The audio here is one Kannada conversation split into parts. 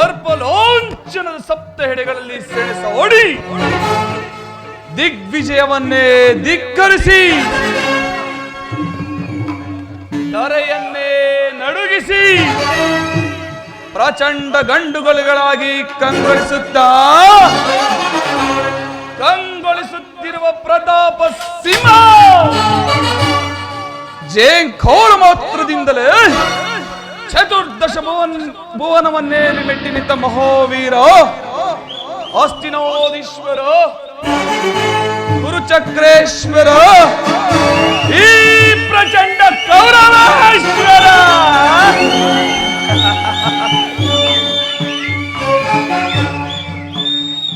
ಸರ್ಪಲೋಂಚನದ ಸಪ್ತ ಹೆಡೆಗಳಲ್ಲಿ ಸೆಣಸ ಓಡಿ ದಿಗ್ವಿಜಯವನ್ನೇ ಧಿಕ್ಕರಿಸಿ ಧರೆಯನ್ನೇ ನಡುಗಿಸಿ ಪ್ರಚಂಡ ಗಂಡುಗಳುಗಳಾಗಿ ಕಂಗೊಳಿಸುತ್ತಿರುವ ಪ್ರತಾಪ ಸಿಂಹ ಜೇಂಖೋಳು ಮಾತ್ರದಿಂದಲೇ ಚತುರ್ದಶ ಭುವನವನ್ನೇ ಮೆಟ್ಟಿ ನಿಂತ ಮಹಾವೀರ ಹಸ್ತಿನಾಧೀಶ್ವರ ಗುರುಚಕ್ರೇಶ್ವರ ಈ ಪ್ರಚಂಡ ಕೌರವೇಶ್ವರ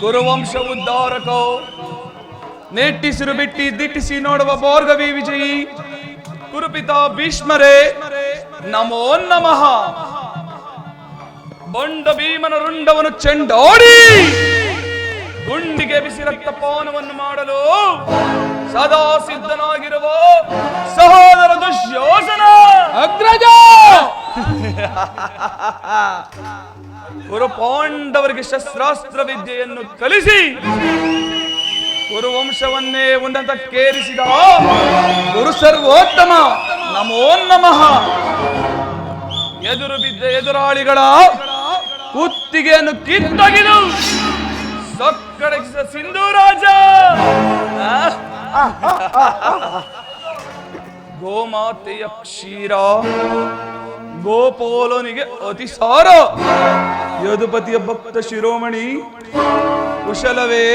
ಗುರುವಂಶ ಉದ್ಧಾರಕ ನೆಟ್ಟಿಸಿರು ಬಿಟ್ಟಿ ದಿಟ್ಟಿಸಿ ನೋಡುವ ಭಾರ್ಗವಿ ವಿಜಯಿ ಕುರುಪಿತ ಭೀಷ್ಮರೇ ನಮೋ ನಮಃ. ಬಂಡ ಭೀಮನ ರುಂಡವನ್ನು ಚೆಂಡಾಡಿ ಗುಂಡಿಗೆ ಬಿಸಿ ರಕ್ತಪಾನವನ್ನು ಮಾಡಲು ಸದಾ ಸಿದ್ಧನಾಗಿರುವ ಸಹೋದರ ದುಶ್ಯೋಧನ ಅಗ್ರಜ. ಗುರು ಪಾಂಡವರಿಗೆ ಶಸ್ತ್ರಾಸ್ತ್ರ ವಿದ್ಯೆಯನ್ನು ಕಲಿಸಿ ಗುರುವಂಶವನ್ನೇ ಉನ್ನತಕ್ಕೇರಿಸಿದ ಗುರು ಸರ್ವೋತ್ತಮ ನಮೋ ನಮಃ. ಎದುರು ಬಿದ್ದ ಎದುರಾಳಿಗಳ ಕುತ್ತಿಗೆಯನ್ನು ಕಿತ್ತೊಗೆದು ಸೊಕ್ಕಡಗಿಸಿದ ಸಿಂಧೂರಾಜ ಗೋಮಾತೆಯ ಕ್ಷೀರ ಗೋಪಾಲನಿಗೆ ಅತಿಸಾರ. ಯದುಪತಿಯ ಭಕ್ತ ಶಿರೋಮಣಿ ಕುಶಲವೇ?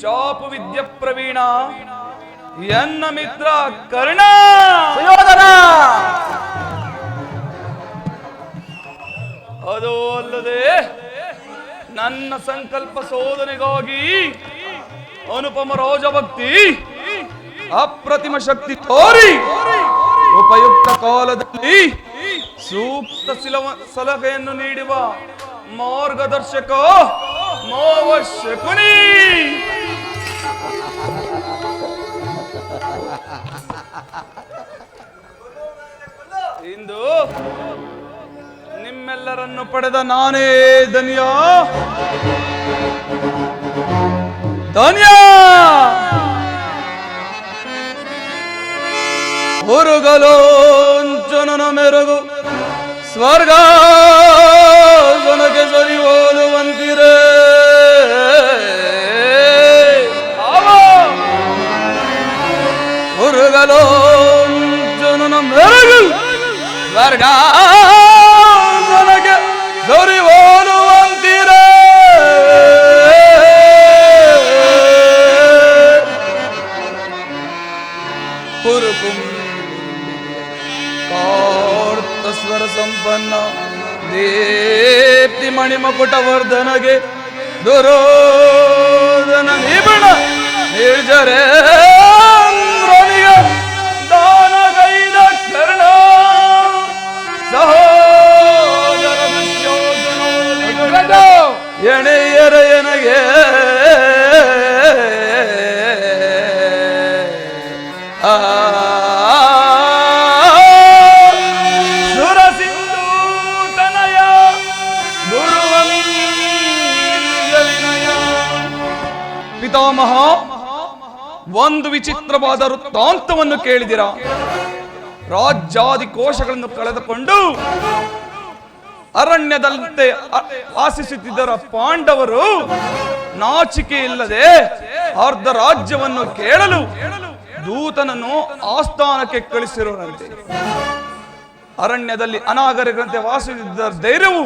ಚಾಪು ವಿದ್ಯ ಪ್ರವೀಣ ಎನ್ನ ಮಿತ್ರ ಕರ್ಣ ಸುಯೋಧನ. ಅದೋ ಅಲ್ಲದೆ ನನ್ನ ಸಂಕಲ್ಪ ಶೋಧನೆಗಾಗಿ ಅನುಪಮ ರಾಜಭಕ್ತಿ ಅಪ್ರತಿಮ ಶಕ್ತಿ ತೋರಿ ಉಪಯುಕ್ತ ಕಾಲದಲ್ಲಿ ಸೂಕ್ತ ಸಲಹೆಯನ್ನು ನೀಡುವ ಮಾರ್ಗದರ್ಶಕ ಮಾವ ಶಕುನಿ. ಇಂದು ನಿಮ್ಮೆಲ್ಲರನ್ನು ಪಡೆದ ನಾನೇ ಧನ್ಯ ಧನ್ಯ. ಹುರುಗಲೋಂಚನನ ಮೆರುಗು ಸ್ವರ್ಗ ಜನಕ್ಕೆ ಸರಿ ಹೋಲುವಂತಿರೇ. ಹುರುಗಲೋಂಚನನ ಮೆರುಗು ಸ್ವರ್ಗ ಜನಕ್ಕೆ ಸರಿ ಹೋಲುವಂತಿರೇ. ಕುರುಕುಂ ಸ್ವರ ಸಂಪನ್ನ ದೀಪ್ತಿ ಮಣಿಮಕುಟವರ್ಧನಗೆ ದುರೋಧನ ನಿಬಣ ನಿರ್ಜರೇಂದ್ರನಿಗೆ ದಾನಗೈದ ಕರ್ಣ ಸಹೋದರ ದುಶ್ಯೋಧನ ಎಣೆಯರ ಎನಗೆ ಪಿತಾಮಹ, ಒಂದು ವಿಚಿತ್ರವಾದ ವೃತ್ತಾಂತವನ್ನು ಕೇಳಿದಿರ. ರಾಜ್ಯಾದಿ ಕೋಶಗಳನ್ನು ಕಳೆದುಕೊಂಡು ಅರಣ್ಯದಂತೆ ವಾಸಿಸುತ್ತಿದ್ದರ ಪಾಂಡವರು ನಾಚಿಕೆ ಇಲ್ಲದೆ ಅರ್ಧ ರಾಜ್ಯವನ್ನು ಕೇಳಲು ದೂತನನ್ನು ಆಸ್ಥಾನಕ್ಕೆ ಕಳಿಸಿರುವಂತೆ. ಅರಣ್ಯದಲ್ಲಿ ಅನಾಗರಿಕರಂತೆ ವಾಸಿಸುತ್ತಿದ್ದ ಧೈರ್ಯವು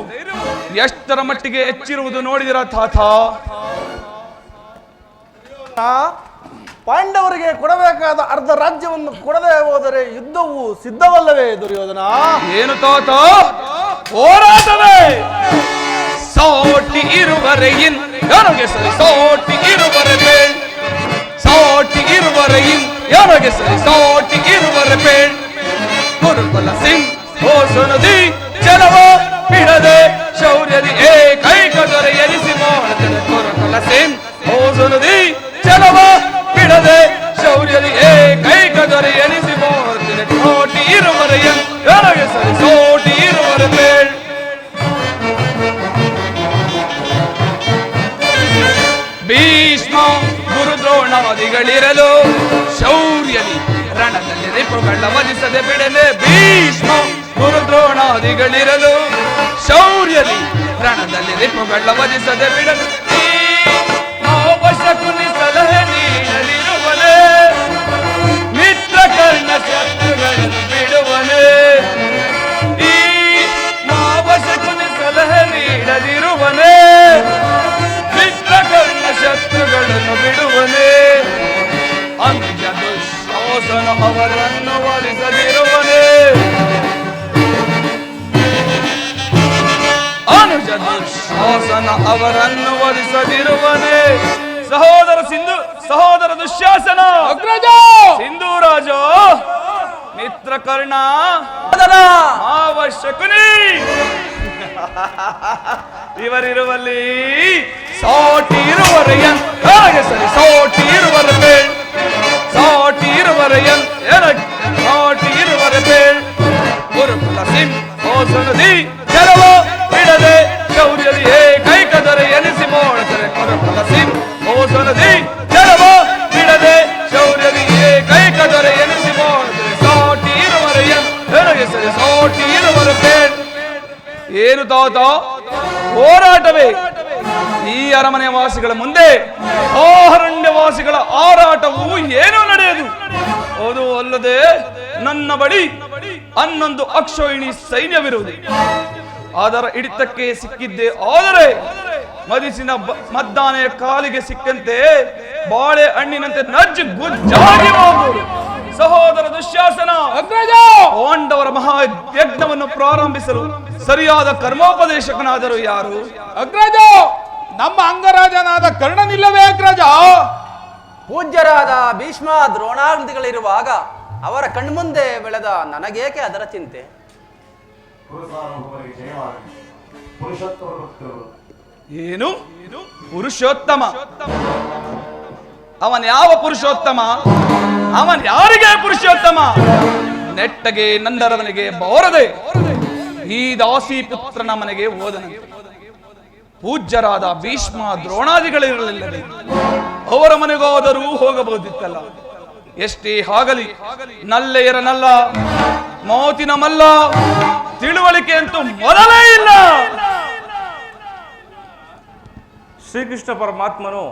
ಎಷ್ಟರ ಮಟ್ಟಿಗೆ ಹೆಚ್ಚಿರುವುದು ನೋಡಿದಿರ ತಾತ? ಪಾಂಡವರಿಗೆ ಕೊಡಬೇಕಾದ ಅರ್ಧ ರಾಜ್ಯವನ್ನು ಕೊಡದೆ ಹೋದರೆ ಯುದ್ಧವು ಸಿದ್ಧವಲ್ಲವೇ ದುರ್ಯೋಧನ? ಏನು ತಾತ? ಹೋರಾಟವೇ. ಸಾಟಿ ಇರುವರೆಯಿನ್ ಯಾರಿಗೆ ಸರಿ ಸಾಟಿ ಇರುವರೆ ಬೇಳ್, ಸಾಟಿ ಇರುವರೆಯಿನ್ ಯಾರಿಗೆ ಸರಿ ಸಾಟಿ ಇರುವರೆ ಬೇಳ್. ಕುರುಕುಲ ಸಿಂಗ್ ಹೋಸನದಿ ಚಲವ ಬಿಡದೆ ಶೌರ್ಯದಿ ಏಕೈಕ ದೊರೆ ಎನಿಸಿ ಮಾಡಿದರೆ ಕುರುಕುಲ ಸಿಂಗ್ ಹೋಸನದಿ ಚಲವ ದ್ರೋಣಾದಿಗಳಿರಲು ಶೌರ್ಯದಿ ರಣದಲ್ಲಿ ರಿಪುಗಳ ವಧಿಸದೆ ಬಿಡದೆ ಭೀಷ್ಮ ಗುರು ದ್ರೋಣಾದಿಗಳಿರಲು ಶೌರ್ಯದಿ ರಣದಲ್ಲಿ ರಿಪುಗಳ ವಧಿಸದೆ ಬಿಡದೆ ಅವಶ್ಯಕುನಿ ಸಲಹೆ ನೀಡಲಿರುವನೆ ಮಿತ್ರ ಕರ್ಣ ಶತ್ರುಗಳನ್ನು ಬಿಡುವನೆ ಈ ಅವಶ್ಯಕುನಿ ಸಲಹೆ ನೀಡಲಿರುವನೆ ಮಿತ್ರ ಕರ್ಣ ಶತ್ರುಗಳನ್ನು ಬಿಡುವನೆ ಅಂತ್ಯ ದುಶ್ಯಾಸನ ಅವರನ್ನು ಒಲಿಸದಿರುವನೆ ಅನುಜ ದುಶ್ಯಾಸನ ಅವರನ್ನು ಒಲಿಸದಿರುವನೆ ಸಹೋದರ ದುಶ್ಯಾಸನ ಅಗ್ರಜ ಸಿಂಧೂರಾಜ ಮಿತ್ರ ಕರ್ಣ ಅವಶ್ಯಕುನಿ ಇವರಿರುವಲ್ಲಿ ಸಾಟಿ ಇರುವರೆಯನ್ ಹಾಗೆ ಸರಿ ಸಾಟಿ ಇರುವರ ಬೇಳ್ ಸಾಟಿ ಇರುವರೆಯನ್ ಸಾಟಿ ಇರುವರ ಬೇಳ್ ಗುರುಕುಲ ಸಿಂಹಾಸನದಿ ಕೆಲವ ಬಿಡದೆ ಶೌರ್ಯದಿ ಏಕೈಕದರೆ ಎನಿಸಿ ಮಾಡೋದರೆ ಗುರುಕುಲ ಸಿಂಹಾಸನದಿ ಕೆಲವ ಬಿಡದೆ ಶೌರ್ಯದಿ ಏಕೈಕದರೆ ಎನಿಸಿ ಮಾಡೋದರೆ ಸಾಟಿ ಇರುವರೆಯನ್ ಸರಿ ಸಾಟಿ ಇರುವರ ಬೇಳ್ ಏನು ತಾತ ಹೋರಾಟವೇ ಈ ಅರಮನೆ ವಾಸಿಗಳ ಮುಂದೆ ಆರಣ್ಯವಾಸಿಗಳ ಆರಾಟವು ಏನೂ ನಡೆಯದು ಅದು ಅಲ್ಲದೆ ನನ್ನ ಬಳಿ 11 ಅಕ್ಷೋಹಿಣಿ ಸೈನ್ಯವಿರುವುದು ಅದರ ಹಿಡಿತಕ್ಕೆ ಸಿಕ್ಕಿದ್ದೆ ಆದರೆ ಮದಿಸಿನ ಮದ್ದಾನೆಯ ಕಾಲಿಗೆ ಸಿಕ್ಕಂತೆ ಬಾಳೆ ಹಣ್ಣಿನಂತೆ ನಜ್ಜು ಗುಜ್ಜಾಗಿ ಹೋಗುವುದು ಸಹೋದರ ದುಶ್ಯಾಸನ ಪಾಂಡವರ ಮಹಾಯಜ್ಞವನ್ನು ಪ್ರಾರಂಭಿಸಲು ಸರಿಯಾದ ಕರ್ಮೋಪದೇಶಕನಾದರು ಯಾರು? ಅಗ್ರಜ ನಮ್ಮ ಅಂಗರಾಜನಾದ ಕರ್ಣನಿಲ್ಲವೇ ಅಗ್ರಜ? ಪೂಜ್ಯರಾದ ಭೀಷ್ಮ ದ್ರೋಣಾದಿಗಳಿರುವಾಗ ಅವರ ಕಣ್ಮುಂದೆ ಬೆಳೆದ ನನಗೇಕೆ ಅದರ ಚಿಂತೆ? ಏನು ಪುರುಷೋತ್ತಮ? ಅವನ್ ಯಾವ ಪುರುಷೋತ್ತಮ? ಅವನ್ ಯಾರಿಗೆ ಪುರುಷೋತ್ತಮ? ನೆಟ್ಟಗೆ ನಂದರವನಿಗೆ ಬೋರದೆ ಈ ದಾಸಿ ಪುತ್ರನ ಮನೆಗೆ ಹೋದನಂತೆ. ಪೂಜ್ಯರಾದ ಭೀಷ್ಮ ದ್ರೋಣಾದಿಗಳಿರಲಿಲ್ಲವೇ? ಅವರ ಮನೆಗಾದರೂ ಹೋಗಬಹುದಿತ್ತಲ್ಲ. ಎಷ್ಟೇ ಆಗಲಿ ನಲ್ಲೆಯರನಲ್ಲ, ಮಾತಿನ ಮಲ್ಲ, ತಿಳುವಳಿಕೆ ಅಂತೂ ಮೊದಲೇ ಇಲ್ಲ. ಶ್ರೀಕೃಷ್ಣ ಪರಮಾತ್ಮನು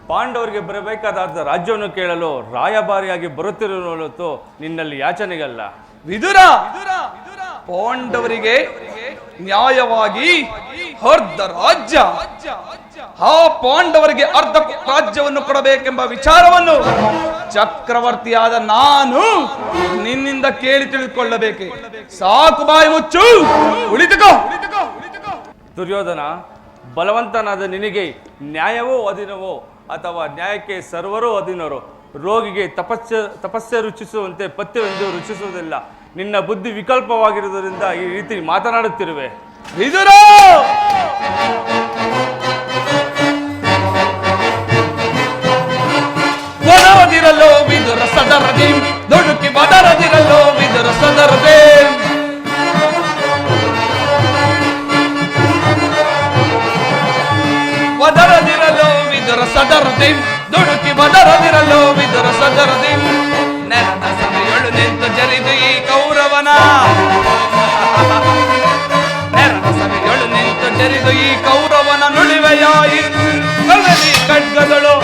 ಪಾಂಡವರಿಗೆ ಬರಬೇಕಾದ ರಾಜ್ಯವನ್ನು ಕೇಳಲು ರಾಯಭಾರಿಯಾಗಿ ಬರುತ್ತಿರುವುದು ನಿನ್ನಲ್ಲಿ ಯಾಚನೆಗಲ್ಲ. ವಿದುರ, ಪಾಂಡವರಿಗೆ ನ್ಯಾಯವಾಗಿ ಅರ್ಧ ರಾಜ್ಯ, ಆ ಪಾಂಡವರಿಗೆ ಅರ್ಧ ರಾಜ್ಯವನ್ನು ಕೊಡಬೇಕೆಂಬ ವಿಚಾರವನ್ನು ಚಕ್ರವರ್ತಿಯಾದ ನಾನು ನಿನ್ನಿಂದ ಕೇಳಿ ತಿಳಿದುಕೊಳ್ಳಬೇಕೆ? ಸಾಕು, ಬಾಯಿ ಮುಚ್ಚು, ಉಳಿದುಕೋ. ದುರ್ಯೋಧನ, ಬಲವಂತನಾದ ನಿನಗೆ ನ್ಯಾಯವೋ ಅಧೀನವೋ ಅಥವಾ ನ್ಯಾಯಕ್ಕೆ ಸರ್ವರೂ ಅಧೀನರು. ರೋಗಿಗೆ ತಪಸ್ಸೆ ರುಚಿಸುವಂತೆ ಪಥ್ಯವೆಂದು ರುಚಿಸುವುದಿಲ್ಲ. ನಿನ್ನ ಬುದ್ಧಿ ವಿಕಲ್ಪವಾಗಿರುವುದರಿಂದ ಈ ರೀತಿ ಮಾತನಾಡುತ್ತಿರುವೆ. ವಿದುರ, ಬದರದಿರಲೋ ವಿದುರ ಸದರದಿ, ದುಡುಕಿ ಬದರದಿರಲೋ ವಿದುರ ಸದರದೆ. ಬದರದಿರಲೋ ವಿದುರ ಸದರದಿ, ದುಡುಕಿ ಬದರದಿರಲೋ ವಿದುರ ಸದರದಿ. ನೆಲದ ಸಭೆಯೊಳು ನಿಂತು ಜರಿದು ಈ ಕೌರವನ, ನೆಲದ ಸಭೆಯೊಳು ನಿಂತು ಜರಿದು ಈ ಕೌರವನ ನುಡಿವೆಯಾಯಿ ಕಲ್ಲದಿ ಖಡ್ಗದಳು,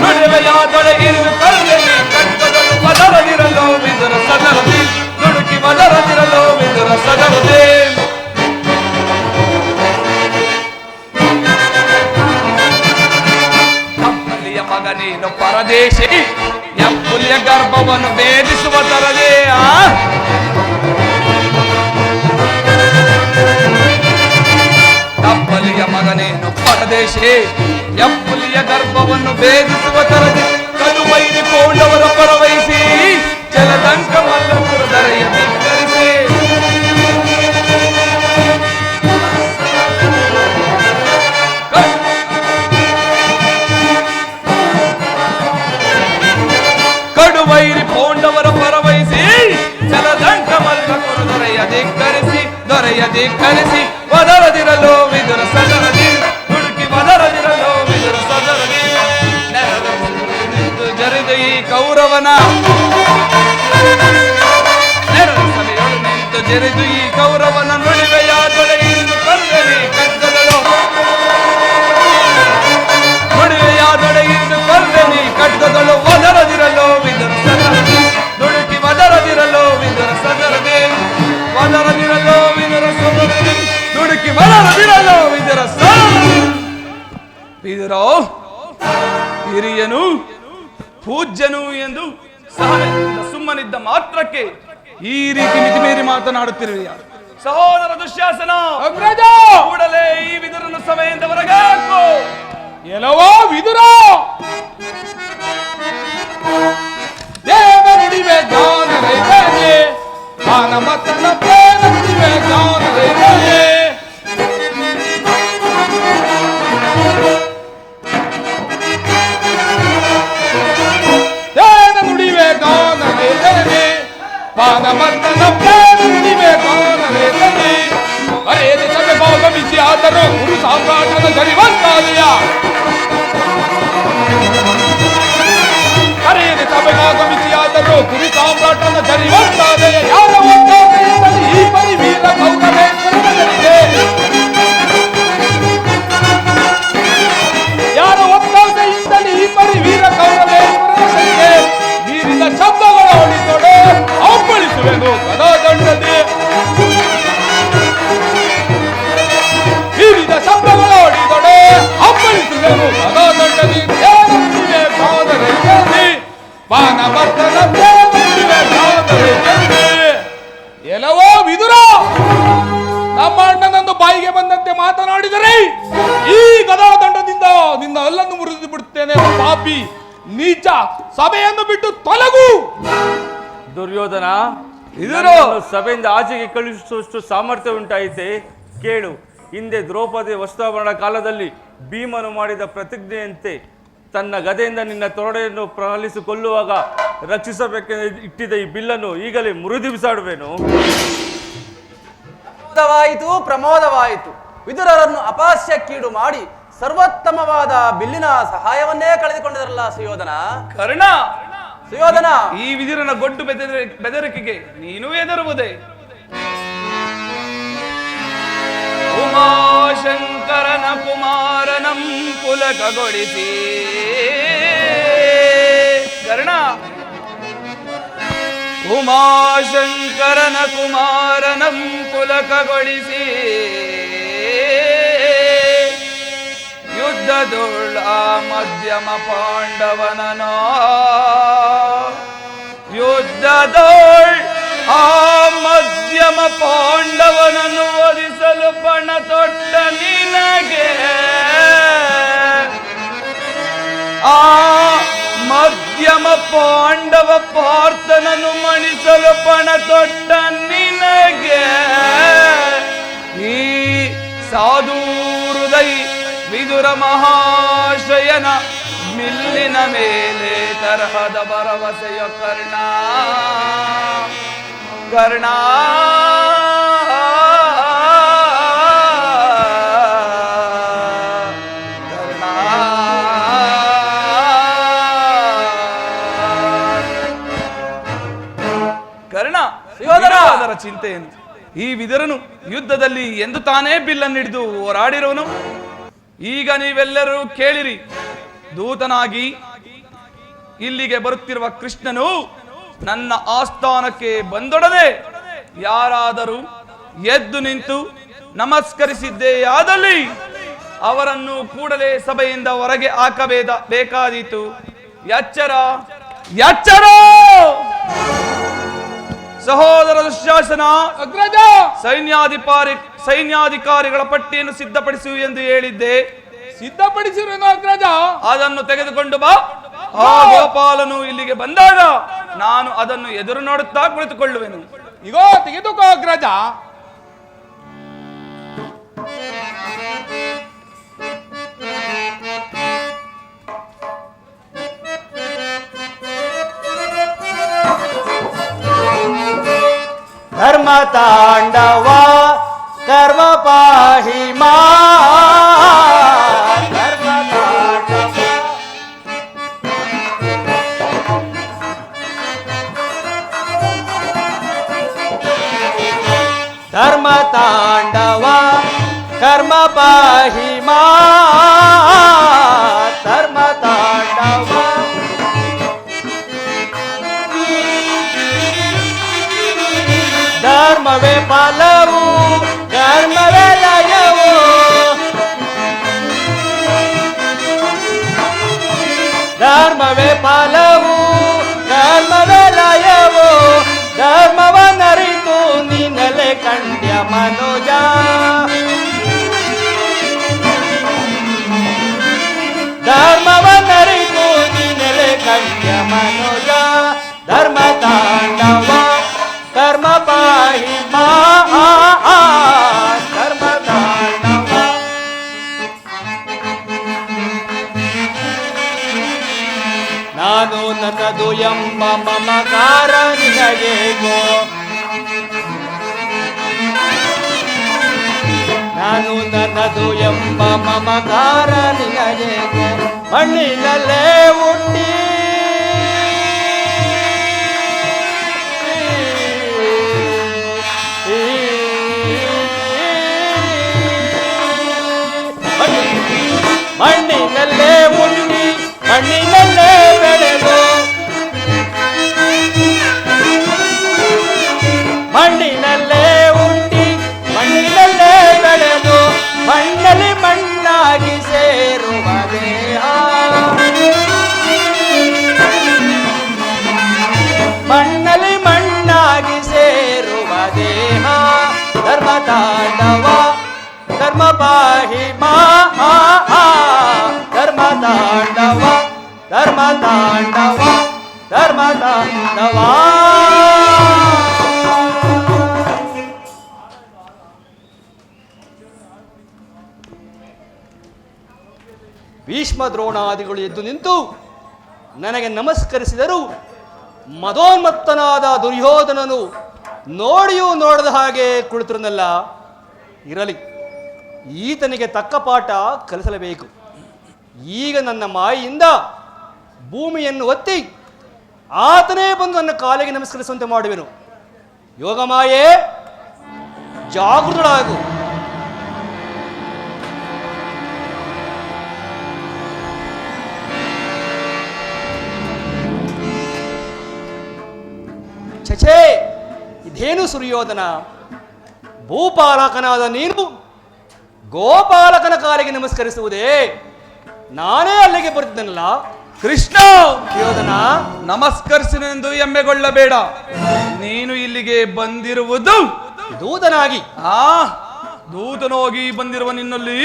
ನುಡಿವೆಯಾದೊಳೆ ಇರು ಕಲ್ಲದಿ ಖಡ್ಗದಳು. ಬದರದಿರಲೋ ವಿದುರ ಸದರದಿ, ದುಡುಕಿ ಬದರದಿರಲೋ ವಿದುರ ಸದರದಿ. ಮಗನೇನು ಪರದೇಶಿ, ಎಪ್ಪುಲಿಯ ಗರ್ಭವನ್ನು ಭೇದಿಸುವ ತರದೇ. ತಪ್ಪಲಿಯ ಮಗನೇನು ಪರದೇಶಿ, ಎಪ್ಪುಲಿಯ ಗರ್ಭವನ್ನು ಭೇದಿಸುವ ತರದೆ. ಕಡುವೈರಿ ಕೋಂಡವರ ಪರವಹಿಸಿ ಜಲದಂಕ ಮಲ್ಲಪುರ ದರೆಯ ಧಿಕ್ಕರಿಸಿ. ಕಡುವೈರಿ ಪೋಂಡವರ ಪರವಹಿಸಿ ಜಲದಂಕ ಮಲ್ಲಪುರ ದೊರೆಯ ಧಿಕ್ಕರಿಸಿ. ಬದರದಿರಲೋ ವಿದುರ ಸದರದಿ, ಹುಡುಕಿ ಬದರದಿರಲೋ ವಿದುರ ಸದರ. ಕೌರವನ ಸಭೆಯೊಳು ನಿಂತು ಜರಿದು ಈ ಕೌರವನ ನುಡಿವೆಯ ತೊಡೆಯಿಂದ ಕರ್ದನಿ ಕಟ್ಟದಳು ನುಡಿವೆಯ ತೊಡೆಯಿಂದ ಕರ್ದನಿ ಕಟ್ಟದಳು ಒದರದಿರಲು ವಿದುರ ಸದರದೆ ದುಡುಕಿ ಒದರದಿರಲು ವಿದುರ ಸದರದೆ ಒದರದಿರಲು ವಿದುರ ಸದರದೆ ದುಡುಕಿ ಒದರದಿರಲು ವಿದುರ ಸದರದೆ ವಿದುರ ಹಿರಿಯನು ಪೂಜ್ಯನು ಎಂದು ಸಹನೆಯಿಂದ ಸುಮ್ಮನಿದ್ದ ಮಾತ್ರಕ್ಕೆ ಈ ರೀತಿ ಮಿತಿಮೀರಿ ಮಾತನಾಡುತ್ತಿರುವೆಯ ಸಹೋದರ ದುಶ್ಯಾಸನ ಅಗ್ರಜ ಕೂಡಲೇ ಈ ವಿದುರನ ಸಭೆಯಿಂದ ಹೊರಗೆ ಹಾಕು. ಎಲ್ಲವೋ ವಿದುರ ದೇವ ನುಡಿವೆ ಜ್ಞಾನ ರೈತನೇ ಆನ ಮತ್ತನ ಪ್ರೇಮ ನುಡಿವೆ ಜ್ಞಾನ ರೈತನೇ ದೇವ ನುಡಿವೆ ಜ್ಞಾನ ರೈತನೇ ಪಾನ ಮತ್ತನ ಪ್ರೇಮ ನುಡಿವೆ ಜ್ಞಾನ ರೈತನೇ ಅರೇ ಸಭೆ ಭಾಗಮಿಸಿ ಆದರೂ ಗುರು ಸಾಮ್ರಾಟನ ಜರಿವಂತಾದೆಯ ಅರೆಯದೆ ಸಭೆಗಾಗಮಿಸಿಯಾದರೂ ಗುರು ಸಾಮ್ರಾಟನ ಜರಿವಂತಾದೆಯ ಯಾರ ಒತ್ತಾಸೆಯಿಂದಲೇ ಈ ಪರಿ ವೀರ ಕೌರವೇಶ್ವರನಿಗೆ ಯಾರ ಒತ್ತಾಸೆಯಿಂದಲೇ ಈ ಪರಿ ವೀರ ಕೌರವೇಶ್ವರನಿಗೆ ಮೀರಿದ ಶಬ್ದಗಳ ಹೊಡಿತೊಡೆ ಅಪ್ಪಳಿಸುವೆನು ಗದಾದಂಡದೆ ಮೀರಿದ ಶಬ್ದಗಳ ಹೊಡಿತೊಡೆ ಅಪ್ಪಳಿಸುವೆನು ಗದಾದಂಡದಿ ಎಲ್ಲವೋ ವಿದುರ ನಮ್ಮ ಅಣ್ಣನಂದು ಬಾಯಿಗೆ ಬಂದಂತೆ ಮಾತನಾಡಿದರೆ ಈ ಗದಾದಂಡದಿಂದ ನಿನ್ನ ಅಲ್ಲನ್ನು ಮುರಿದು ಬಿಡುತ್ತೇನೆ ಪಾಪಿ ನೀಚ ಸಭೆಯನ್ನು ಬಿಟ್ಟು ತೊಲಗು. ದುರ್ಯೋಧನ ವಿದುರ ಸಭೆಯಿಂದ ಆಚೆಗೆ ಕಳುಹಿಸುವಷ್ಟು ಸಾಮರ್ಥ್ಯ ಉಂಟಾಯಿತೆ ಕೇಳು. ಹಿಂದೆ ದ್ರೌಪದಿ ವಸ್ತ್ರಾಭರಣ ಕಾಲದಲ್ಲಿ ಭೀಮನು ಮಾಡಿದ ಪ್ರತಿಜ್ಞೆಯಂತೆ ತನ್ನ ಗದೆಯಿಂದ ನಿನ್ನ ತೊರಡೆಯನ್ನು ಪ್ರಹಲಿಸಿ ಕೊಲ್ಲುವಾಗ ರಕ್ಷಿಸಬೇಕೆಂದು ಇಟ್ಟಿದ್ದ ಈ ಬಿಲ್ಲನ್ನು ಈಗಲೇ ಮುರಿದು ಬಿಸಾಡುವೆನು. ಪ್ರಮೋದವಾಯಿತು. ವಿದುರರನ್ನು ಅಪಾಸ್ಯಕ್ಕೀಡು ಮಾಡಿ ಸರ್ವೋತ್ತಮವಾದ ಬಿಲ್ಲಿನ ಸಹಾಯವನ್ನೇ ಕಳೆದುಕೊಂಡಿರಲ್ಲ ಸುಯೋಧನ. ಕರ್ಣ ಸುಯೋಧನ, ಈ ವಿದುರನ ಗೊಡ್ಡು ಬೆದರಿಕೆಗೆ ನೀನು ಎದರುವುದೇ? ಉಮಾಶಂಕರನ ಕುಮಾರನಂ ಪುಲಕಗೊಳಿಸಿ ಕರ್ಣ ಉಮಾಶಂಕರನ ಕುಮಾರನಂ ಪುಲಕಗೊಳಿಸಿ ಯುದ್ಧದೊಳ ಮಧ್ಯಮ ಪಾಂಡವನನ ಯುದ್ಧದೊಳ್ ಆ ಮಧ್ಯಮ ಪಾಂಡವನನ್ನು ವಧಿಸಲು ಪಣ ತೊಟ್ಟ ನಿನಗೆ ಆ ಮಧ್ಯಮ ಪಾಂಡವ ಪಾರ್ಥನನ್ನು ಮಣಿಸಲು ಪಣ ತೊಟ್ಟ ನಿನಗೆ ಈ ಸಾಧು ಹೃದಯ ವಿದುರ ಮಹಾಶಯನ ಮಿಲ್ಲಿನ ಮೇಲೆ ತರಹದ ಭರವಸೆಯ ಕರ್ಣ ಕರ್ಣ ಕರ್ಣ ಅದರ ಚಿಂತೆಯನ್ನು ಈ ವಿದುರನು ಯುದ್ಧದಲ್ಲಿ ಎಂದು ತಾನೇ ಬಿಲ್ಲನ್ನು ಹಿಡಿದು ಹೋರಾಡಿರುವನು. ಈಗ ನೀವೆಲ್ಲರೂ ಕೇಳಿರಿ, ದೂತನಾಗಿ ಇಲ್ಲಿಗೆ ಬರುತ್ತಿರುವ ಕೃಷ್ಣನು ನನ್ನ ಆಸ್ಥಾನಕ್ಕೆ ಬಂದೊಡನೆ ಯಾರಾದರೂ ಎದ್ದು ನಿಂತು ನಮಸ್ಕರಿಸಿದ್ದೇಯಾದಲ್ಲಿ ಅವರನ್ನು ಕೂಡಲೇ ಸಭೆಯಿಂದ ಹೊರಗೆ ಹಾಕಬೇಕಾದೀತು. ಎಚ್ಚರ ಎಚ್ಚರ. ಸಹೋದರ ದುಶ್ಯಾಸನ, ಅಗ್ರಜ ಸೈನ್ಯಾಧಿಕಾರಿಗಳ ಪಟ್ಟಿಯನ್ನು ಸಿದ್ಧಪಡಿಸು ಎಂದು ಹೇಳಿದ್ದೆ. ಸಿದ್ಧಪಡಿಸಿರುವೆನು ಅಗ್ರಜ. ಅದನ್ನು ತೆಗೆದುಕೊಂಡು ಬಾ. ಆ ಗೋಪಾಲನು ಇಲ್ಲಿಗೆ ಬಂದಾಗ ನಾನು ಅದನ್ನು ಎದುರು ನೋಡುತ್ತಾ ಕುಳಿತುಕೊಳ್ಳುವೆನು. ಇಗೋ ತೆಗೆದುಕೋ ಅಗ್ರಜ. ಧರ್ಮ ತಾಂಡವ ಕರ್ಮ ಪಾಹಿ ಮಾ ಧರ್ಮ ತಾಂಡವ ತಾಂಡವ ಕರ್ಮ ಪಾಹಿ ಮಾ ಧರ್ಮ ತಾಂಡವ ಧರ್ಮವೇ ಫಲವು ಧರ್ಮವೇ ಲಯವು ಧರ್ಮವೇ ಫಲವು ಧರ್ಮವೇ ಲಯವು ಧರ್ಮವನ್ನರಿತು ನಿನ್ನಲೆ ಕಂಡ್ಯ ಮನುಜ ಧರ್ಮವನ್ನರಿತು ನಿನ್ನಲೆ ಕಂಡ್ಯ ಮನುಜ ಧರ್ಮ ತಾಂಡವ ಕರ್ಮ ಪಾಹಿ ಮಾ ಕರ್ಮ ತಾಂಡವ ನಾನು ನನ್ನದು ಎಂಬ ಮಮಕಾರ ನಿನಗೇಗೋ ನಾನು ನನ್ನದು ಎಂಬ ಮಮಕಾರ ನಿನಗೇಗೋ ಮಣ್ಣಿನಲ್ಲೇ ಹುಟ್ಟಿ ಮಣ್ಣಿನಲ್ಲೇ ಹುಟ್ಟಿ ಮಣ್ಣಿನಲ್ಲೇ ಬೆಳೆದು ಮಣ್ಣಿನಲ್ಲೇ ಹುಟ್ಟಿ ಮಣ್ಣಿನಲ್ಲೇ ಬೆಳೆದು ಮಣ್ಣಲ್ಲಿ ಮಣ್ಣಾಗಿ ಸೇರುವ ದೇಹ ಮಣ್ಣಲ್ಲಿ ಮಣ್ಣಾಗಿ ಸೇರುವ ದೇಹ ಧರ್ಮ ತಾಂಡವ ಧರ್ಮ ಪಾಹಿ ಮಾ ಧರ್ಮ ತಾಂಡವ ಧರ್ಮ ತಾಂಡವ ಧರ್ಮ ತಾಂಡವ ಭೀಷ್ಮ ದ್ರೋಣಾದಿಗಳು ಎದ್ದು ನಿಂತು ನನಗೆ ನಮಸ್ಕರಿಸಿದರು. ಮದೋನ್ಮತ್ತನಾದ ದುರ್ಯೋಧನನು ನೋಡಿಯೂ ನೋಡದ ಹಾಗೆ ಕುಳಿತಿರನಲ್ಲ. ಇರಲಿ, ಈತನಿಗೆ ತಕ್ಕ ಪಾಠ ಕಲಿಸಲೇಬೇಕು. ಈಗ ನನ್ನ ಮಾಯಿಯಿಂದ ಭೂಮಿಯನ್ನು ಒತ್ತಿ ಆತನೇ ಬಂದು ನನ್ನ ಕಾಲಿಗೆ ನಮಸ್ಕರಿಸುವಂತೆ ಮಾಡುವೆನು. ಯೋಗಮಾಯೆ, ಜಾಗೃತಳಾಗು. ಛೇ, ಇದೇನು ಸುರಿಯೋಧನ? ಭೂಪಾಲಕನಾದ ನೀನು ಗೋಪಾಲಕನ ಕಾಲಿಗೆ ನಮಸ್ಕರಿಸುವುದೇ? ನಾನೇ ಅಲ್ಲಿಗೆ ಬರ್ತಿದ್ದನಲ್ಲ. ಕೃಷ್ಣ, ಯೋಧನ, ನಮಸ್ಕರಿಸಿನೆಂದು ಹೆಮ್ಮೆಗೊಳ್ಳಬೇಡ. ನೀನು ಇಲ್ಲಿಗೆ ಬಂದಿರುವುದು ದೂತನಾಗಿ. ದೂತನೋಗಿ ಬಂದಿರುವ ನಿನ್ನಲ್ಲಿ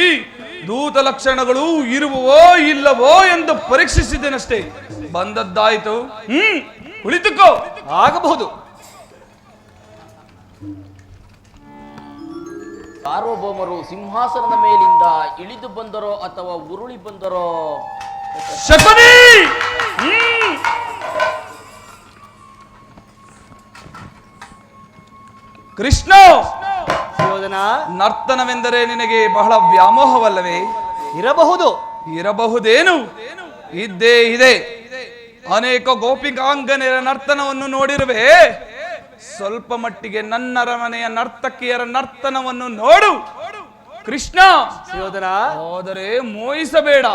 ದೂತ ಲಕ್ಷಣಗಳು ಇರುವವೋ ಇಲ್ಲವೋ ಎಂದು ಪರೀಕ್ಷಿಸಿದ್ದೇನಷ್ಟೇ. ಬಂದದ್ದಾಯ್ತು. ಕುಳಿತುಕೋ. ಆಗಬಹುದು. ಸಾರ್ವಭೌಮರು ಸಿಂಹಾಸನದ ಮೇಲಿಂದ ಇಳಿದು ಬಂದರೋ ಅಥವಾ ಉರುಳಿ ಬಂದರೋ? ಶಕುನಿ, ಕೃಷ್ಣ, ಯೋಧನ, ನರ್ತನವೆಂದರೆ ನಿನಗೆ ಬಹಳ ವ್ಯಾಮೋಹವಲ್ಲವೇ? ಇರಬಹುದು. ಇರಬಹುದೇನು? ಇದ್ದೇ ಇದೆ. ಅನೇಕ ಗೋಪಿಕಾಂಗನೆಯರ ನರ್ತನವನ್ನು ನೋಡಿರುವೆ. ಸ್ವಲ್ಪ ಮಟ್ಟಿಗೆ ನನ್ನ ಅರಮನೆಯ ನರ್ತಕಿಯರ ನರ್ತನವನ್ನು ನೋಡು ಕೃಷ್ಣ. ಯೋಧನ, ಹೋದರೆ ಮೋಹಿಸಬೇಡ.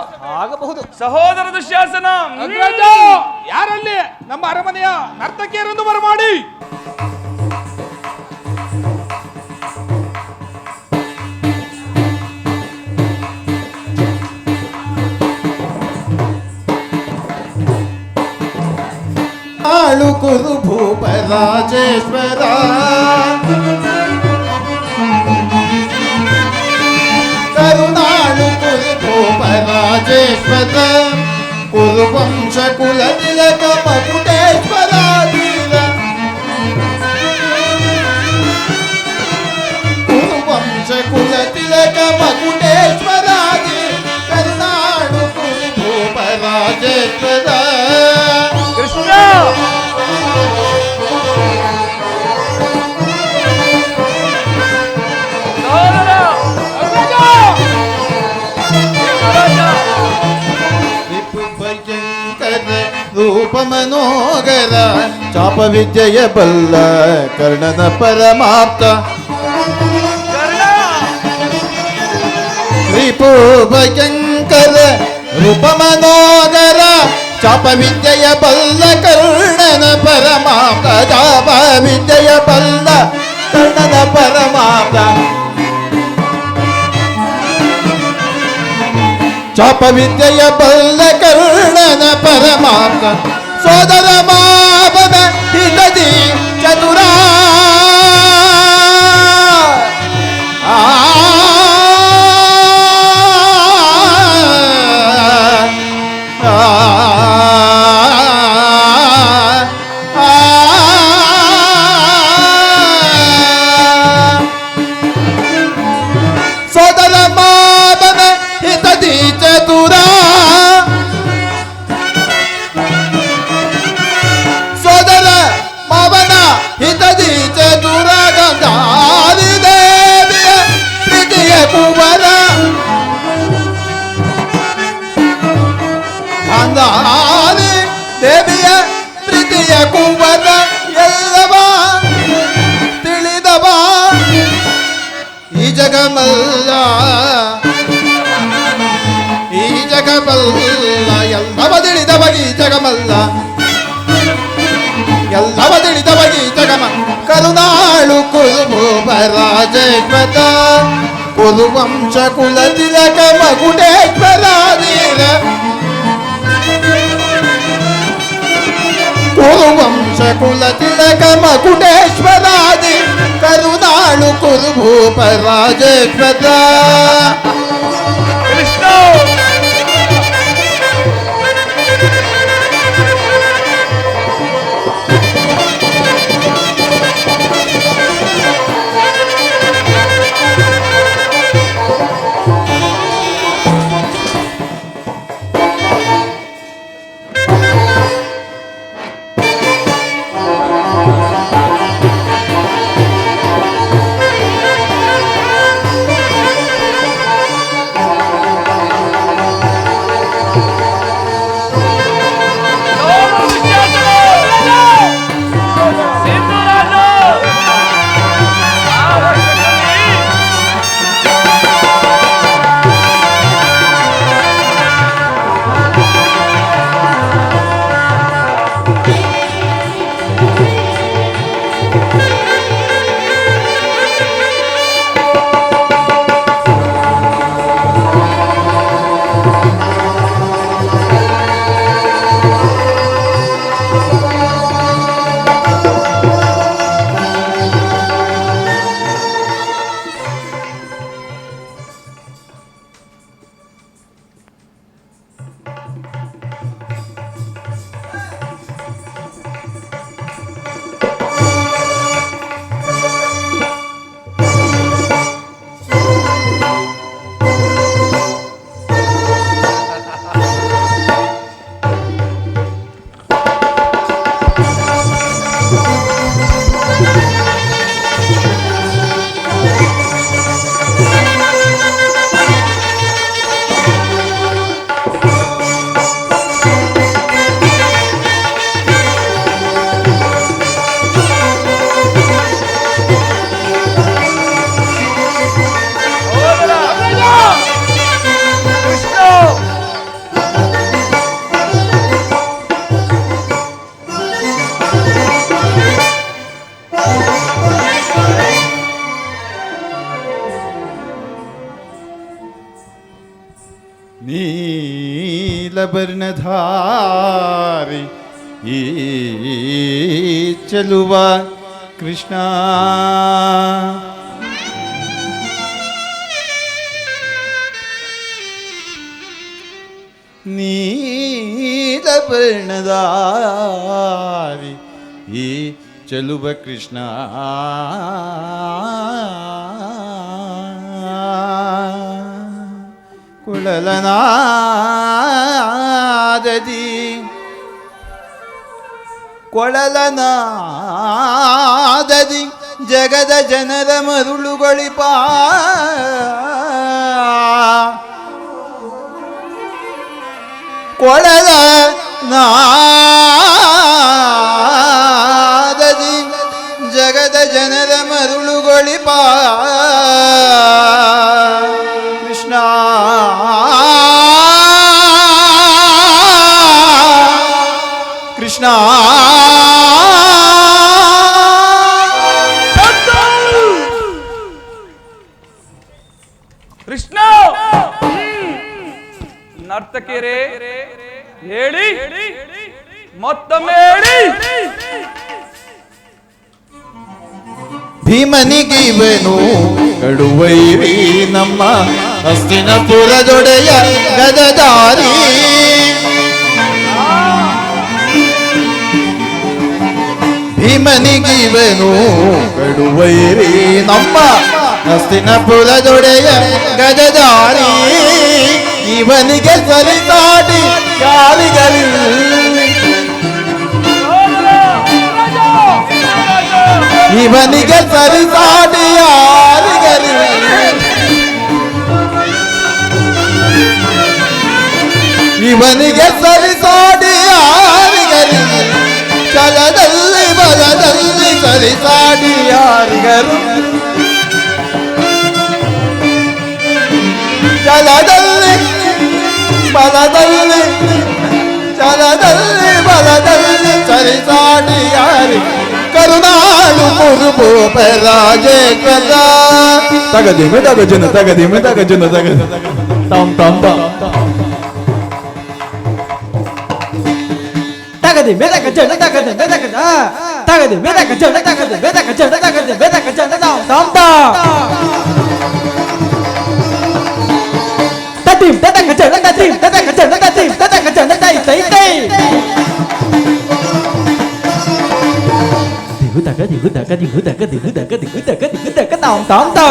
ಆಗಬಹುದು. ಸಹೋದರ ದುಶ್ಯಾಸನ, ಅಗ್ರಜ, ಯಾರಲ್ಲಿ ನಮ್ಮ ಅರಮನೆಯ ನರ್ತಕಿಯರನ್ನು ಬರಮಾಡಿ. ಆಳುಕುರು ಭೂಪರಾಜೇಶ್ವರ ಕರುಣಾಳುಕುರು ಭೂಪರಾಜೇಶ್ವರ ಕುರುವಂಶ ಕುಲ ತಿಲಕ ಮಕುಟೇಶ್ವರ ಕುರುವಂಶ ಕುಲ ತಿಲಕ ಮಕುಟೇಶ್ವರ ಕರುಣಾಳುಕುರು ಭೂಪರಾಜೇಶ್ವರ ಕೃಷ್ಣ, ರೂಪ ಮನೋಗರ ಚಾಪ ವಿದ್ಯೆಯ ಬಲ್ಲ ಕರ್ಣನ ಪರಮಾಪ್ತ ರಿಪು ಭಯಂಕರ ರೂಪ ಮನೋಗರ ಚಾಪ ವಿದ್ಯೆಯ ಬಲ್ಲ ಕರ್ಣನ ಪರಮಾಪ್ತ ಚಾಪ ವಿದ್ಯೆಯ ಬಲ್ಲ ಕರ್ಣನ ಪರಮಾಪ್ತ ಚಾಪ ವಿದ್ಯೆಯ ಬಲ್ಲ ಕರ್ಣನ ಪರಮಾಪ್ತ ಸೋದರ ಮಾವನ ಹಿತದಿ ಚತುರ ಸೋದರ ಮಾವನ ಹಿತದಿ ಚತುರ ಸೋದರ ಮಾವನ ಹಿತದಿ ಚತುರ ಗಂಧಾರಿ ದೇವಿಯ ಪ್ರೀತಿಯ ಕುವರ ಗಂಧಾರಿ ದೇವಿಯ ಪ್ರೀತಿಯ ಕುವರ ಎಲ್ಲವ ತಿಳಿದವ ಈ ಜಗಮಲ್ಲ ಈ ಜಗಮಲ್ಲ ಎಲ್ಲವ ತಿಳಿದವ ಈ ಜಗಮಲ್ಲ ಎಲ್ಲವ ತಿಳಿದವ ಈ ಜಗಮ ಕರುನಾಳು ಕುರುಭು ಪರಾಜೇಶ್ವರ ಕುರುವಂಶ ಕುಲ ತಿಲಕ ಮಗುಟೇಶ್ವರ ಕುರುವಂಶ ಕುಲ ತಿಲಕ ಮಗುಟೇಶ್ವರಾದಿ ಕರುನಾಳು ಕುರುಭು ಪರಾಜೇಶ್ವರ ಕೃಷ್ಣ ನೀಲಬರ್ಣಧಾರಿ ಈ ಚೆಲುವ ಕೃಷ್ಣ ನೀಲಬರ್ಣಧಾರಿ ಈ ಚೆಲುವ ಕೃಷ್ಣ ಕೊಳಲನಾದದಿ ಕೊಳಲನಾದದಿ ಜಗದ ಜನರ ಮರುಳುಗೊಳಿಪ ಕೊಳಲ ನಾದದಿ ಜಗದ ಜನರ ಮರುಳುಗೊಳಿಪ ಕೃಷ್ಣ ಕೃಷ್ಣ ಕೃಷ್ಣ ನರ್ತಕಿಯರೇ ಹೇಳಿ, ಮತ್ತೊಮ್ಮೆ ಹೇಳಿ. ಭೀಮನಿಗಿವನು ಕಡುವೈರಿ ನಮ್ಮ ಹಸ್ತಿನಪುರದೊಡೆಯ ಗದಧಾರಿ. ಭೀಮನಿಗಿವನು ಕಡುವೈರಿ ನಮ್ಮ ಹಸ್ತಿನಪುರದೊಡೆಯ ಗದಧಾರಿ. ಇವನಿಗೆ ಸರಿಸಾಟಿ ಯಾರಿಗಲಿಲ್ಲ. ಇವನಿಗೆ ಸರಿಸಾಟಿ ಯಾರಿಗಲಿಲ್ಲ. ಇವನಿಗೆ ಸರಿಸಾಟಿ ಯಾರಿಗಲಿಲ್ಲ. ಛಲದಲ್ಲಿ ಬಲದಲ್ಲಿ ಸರಿಸಾಟಿ ಯಾರಿಗರು. ಛಲದಲ್ಲಿ ಬಲದಲ್ಲಿ ಛಲದಲ್ಲಿ ಬಲದಲ್ಲಿ ಸರಿಸಾಟಿ ಯಾರಿ. ಕರುಣಾಳು ಮುರುಬು ಪರಾಜೆ ಕದ ತಗದಿಮೆ ತಗಜನ ತಗದಿಮೆ ತಗಜನ ತಗದ ತಮ್ ತಮ್ ತಮ್ ತಗದಿ ಮೇದಕ ಜನ ತಗದಿ ಮೇದಕ ತಗದಿ ಮೇದಕ ಜನ ತಗದಿ ಮೇದಕ ಜನ ತಗದಿ ಮೇದಕ ಜನ ತಮ್ ತಮ್ ತತಿಂ ತತಕ ಜನ ತತಿಂ ತತಕ ಜನ ತತಿಂ ತತಕ ಜನ ತೈ ತೈ ತೈ ದಿಗು ತಕ ತಾಮ್ ತಾಮ್ ತಾ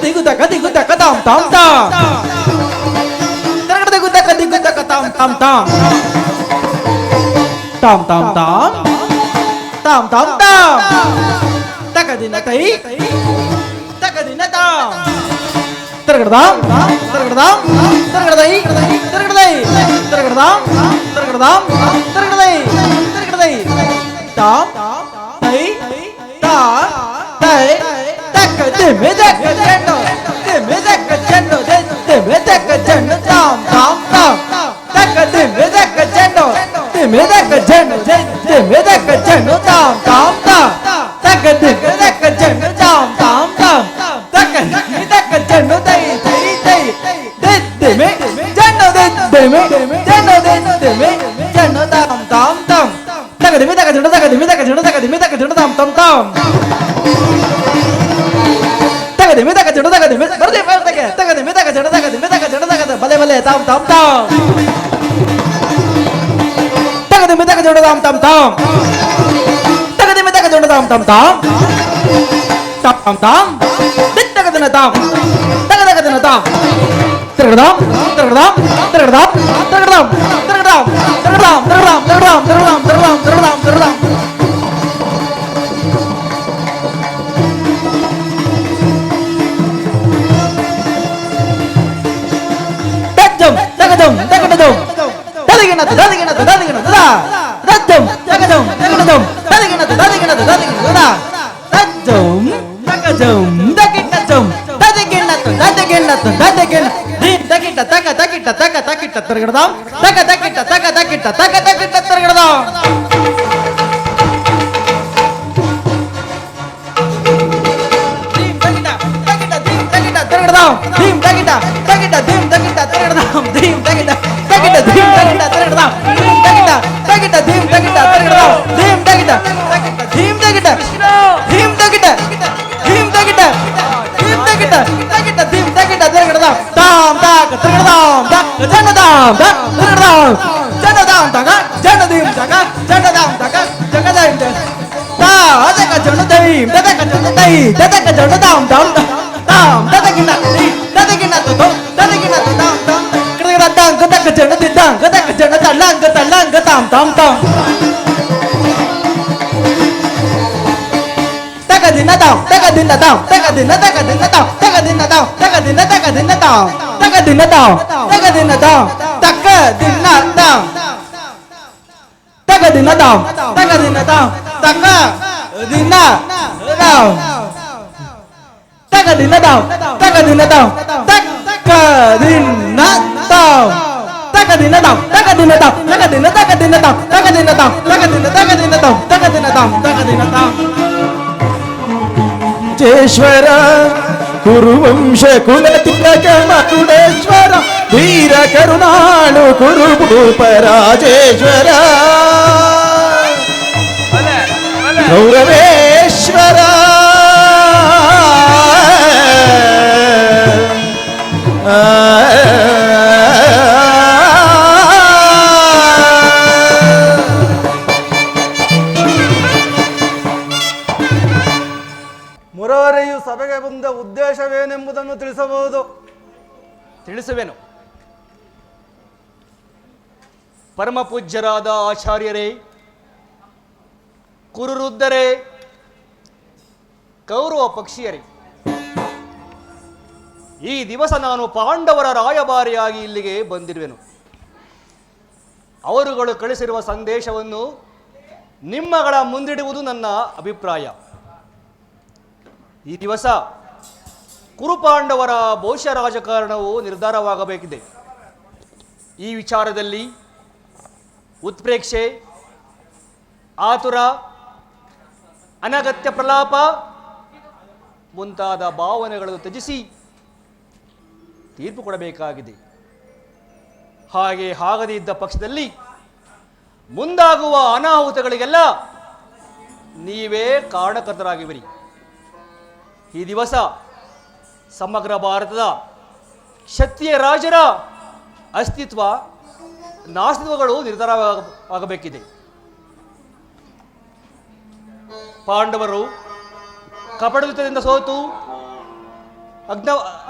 ದಿಗು ತಕ ತಾಮ್ ತಾಮ್ ತಾ ದಿಗು ತಕ ತಾಮ್ ತಾಮ್ ತಾ ತಾಮ್ ತಾಮ್ ತಾಮ್ ತಾಮ್ ತಾಮ್ ತಾ ತಕ ದಿನ ತೈ ತಕ ದಿನ ತಾ ತಿರುಗಡದಾಂ ತಿರುಗಡದಾಂ ತಿರುಗಡದೈ ತಿರುಗಡದೈ ತಿರುಗಡದಾಂ ತಿರುಗಡದಾಂ ತಿರುಗಡದೈ ತಿರುಗಡದೈ ತಾಂ ತೈ ತಾ ತೈ ತಕ ದಿಮೆ ತಕ ಜಂಡು ದಿಮೆ ತಕ ಜಂಡು ದಿಮೆ ತಕ ಜಂಡು ತಾಂ ತಾಂ ತಾಂ ತಕ ದಿಮೆ ತಕ ಜಂಡು ದಿಮೆ ತಕ ಜಂಡು ದಿಮೆ ತಕ ಜಂಡು ತಾಂ ತಾಂ ತಾಂ ತಕ ದಿಮೆ ತಕ ಜಂಡು ತಾಂ ತಾಂ ತಾಂ ತಕ ದಿಮೆ ತಕ ಜಂಡು ತೈ ತೈ ತೈ ದಿಮೆ ಜಂಡು ದಿಮೆ ಜಂಡು ದಿಮೆ ಜಂಡು ತಾಂ ತಾಂ ತಾಂ ತಕ ದಿಮೆ ತಕ ಜಂಡು ತಕ ದಿಮೆ ತಕ ಜಂಡು ತಕ ದಿಮೆ ತಕ ಜಂಡು ತಾಂ ತಾಂ ತಾಂ ತಕ ದಿಮೆ ತಕ ಜಂಡು ತಕ ದಿಮೆ ಬರ್ದೆ ಬರ್ದೆ ತಕ ದಿಮೆ ತಕ ಜಂಡು ತಕ ದಿಮೆ ತಕ ಜಂಡು ತಕ ಬಲೆ ಬಲೆ ತಾಂ ತಾಂ ತಾಂ ತಕ ದಿಮೆ ತಕ ಜಂಡು ತಾಂ ತಾಂ ತಾಂ ತಕ ದಿಮೆ ತಕ ಜಂಡು ತಾಂ ತಾಂ ತಾಂ ತಾಂ ತಾಂ ತಕ ದಿನ ತಾಂ ತಕ ತಕ ದಿನ ತಾಂ ತಿರುಗಡಾಂ ತಿರುಗಡಾಂ ತಿರುಗಡಾಂ ತಿರುಗಡಾಂ ತಿರುಗಡಾಂ ತಿರುಗಡಾಂ ತಿರುಗಡಾಂ ತಿರುಗಡಾಂ ತಿರುಗಡಾಂ ತಿರುಗಡಾಂ ತಿರುಗಡಾಂ ತಜ್ಜಂ ತಗಜಂ ತಗಡಜಂ ತದಗಿನತ ತದಗಿನತ ತದಗಿನತ ತಜ್ಜಂ ತಗಜಂ ತಗಡಜಂ ತದಗಿನತ ತದಗಿನತ ತದಗಿನತ ತಜ್ಜಂ ತಗಜಂ ತಗಿನಜಂ ತದಗಿನತ ತದಗಿನತ ತದಗಿನ ತಗಿಟ ತಕ ತಗಿಟ ತಕ ತಗಿಟ ತಿರುಗಡದಾಂ ತಕ ತಗಿಟ ತಕ ತಗಿಟ ತಕ ತಗಿಟ ತಿರುಗಡದಾಂ ಧೀಮ್ ತಗಿಟ ತಗಿಟ ಧೀಮ್ ತಗಿಟ ತಿರುಗಡದಾಂ ಧೀಮ್ ತಗಿಟ ತಗಿಟ ಧೀಮ್ ತಗಿಟ ತಿರುಗಡದಾಂ ತಗಿಟ ಧೀಮ್ ತಗಿಟ ತಿರುಗಡದಾಂ ಧೀಮ್ ತಗಿಟ ಧೀಮ್ ತಗಿಟ ಧೀಮ್ ತಗಿಟ ಧೀಮ್ ತಗಿಟ ಧೀಮ್ ತಗಿಟ ತಗಿಟ ಧೀಮ್ ತಗಿಟ ತಿರುಗಡದಾಂ ತಾಂ ತಾಕ ತಿರುಗಡದಾಂ ತಾಕ ಜನದಾಂ ತಾಕ ತಿರುಗಡದಾಂ ಜನದಾಂ ತಾಕ ಜನದೀಂ ತಾಕ ಜನದಾಂ ತಾಕ ಜಗದಾಂ ತಾ ಅದಕ ಜನದೀಂ ತದಕ ಜನದೈ ತದಕ ಜನದಾಂ ತಾಂ ತಾಂ ತದಗಿನ ತದಗಿನ ತದಗಿನ ತಾಂ ತಾಂ ಕೃಗಡ ತಾಂ ಕದಕ ಜನದಿ ತಾಂ ಕದಕ ಜನ ತಳ್ಳಂಗ ತಳ್ಳಂಗ ತಾಂ ತಾಂ ತಾಂ ತಗದಿನ ತಾಂ ತಗದಿನ ತಾಂ ತಗದಿನ ತಗದಿನ ತಾಂ ತಗದಿನ ತಾಂ ತಗದಿನ ತಗದಿನ ತಾಂ ತಗದಿನ ತಾಂ ತಗದಿನ ತಾಂ ತಗದಿನ ತಾಂ ತಗದಿನ ತಾಂ ತಗದಿನ ತಾಂ ತಗದಿನ ತಾಂ ತಗದಿನ ತಾಂ ತಗದಿನ ತಾಂ ತಗದಿನ ತಾಂ ತಗದಿನ ಜೇಶ್ವರ ಕುರುವಂಶ ಕುಲ ತಿಲಕ ಮರುಡೇಶ್ವರ ವೀರ ಕರುಣಾಳು ಕುರು ಭೂಪರಾಜೇಶ್ವರ ಗೌರವೇಶ್ವರ ಮುರವರೆಯು ಸಭೆಗೆ ಬಂದ ಉದ್ದೇಶವೇನೆಂಬುದನ್ನು ತಿಳಿಸಬಹುದು. ತಿಳಿಸುವೆನು. ಪರಮ ಪೂಜ್ಯರಾದ ಆಚಾರ್ಯರೇ, ಕುರುರುದ್ಧರೇ, ಕೌರವ ಪಕ್ಷಿಯರೇ, ಈ ದಿವಸ ನಾನು ಪಾಂಡವರ ರಾಯಭಾರಿಯಾಗಿ ಇಲ್ಲಿಗೆ ಬಂದಿರುವೆನು. ಅವರುಗಳು ಕಳಿಸಿರುವ ಸಂದೇಶವನ್ನು ನಿಮ್ಮಗಳ ಮುಂದಿಡುವುದು ನನ್ನ ಅಭಿಪ್ರಾಯ. ಈ ದಿವಸ ಕುರುಪಾಂಡವರ ಭವಿಷ್ಯ ರಾಜಕಾರಣವು ನಿರ್ಧಾರವಾಗಬೇಕಿದೆ. ಈ ವಿಚಾರದಲ್ಲಿ ಉತ್ಪ್ರೇಕ್ಷೆ, ಆತುರ, ಅನಗತ್ಯ ಪ್ರಲಾಪ ಮುಂತಾದ ಭಾವನೆಗಳನ್ನು ತ್ಯಜಿಸಿ ತೀರ್ಪು ಕೊಡಬೇಕಾಗಿದೆ. ಹಾಗೆ ಆಗದೇ ಇದ್ದ ಪಕ್ಷದಲ್ಲಿ ಮುಂದಾಗುವ ಅನಾಹುತಗಳಿಗೆಲ್ಲ ನೀವೇ ಕಾರಣಕರ್ತರಾಗಿವಿರಿ. ಈ ದಿವಸ ಸಮಗ್ರ ಭಾರತದ ಕ್ಷತ್ರಿಯ ರಾಜರ ಅಸ್ತಿತ್ವ ನಾಸ್ತಿತ್ವಗಳು ನಿರ್ಧಾರವಾಗಬೇಕಿದೆ. ಪಾಂಡವರು ಕಪಟಯುದ್ಧದಿಂದ ಸೋತು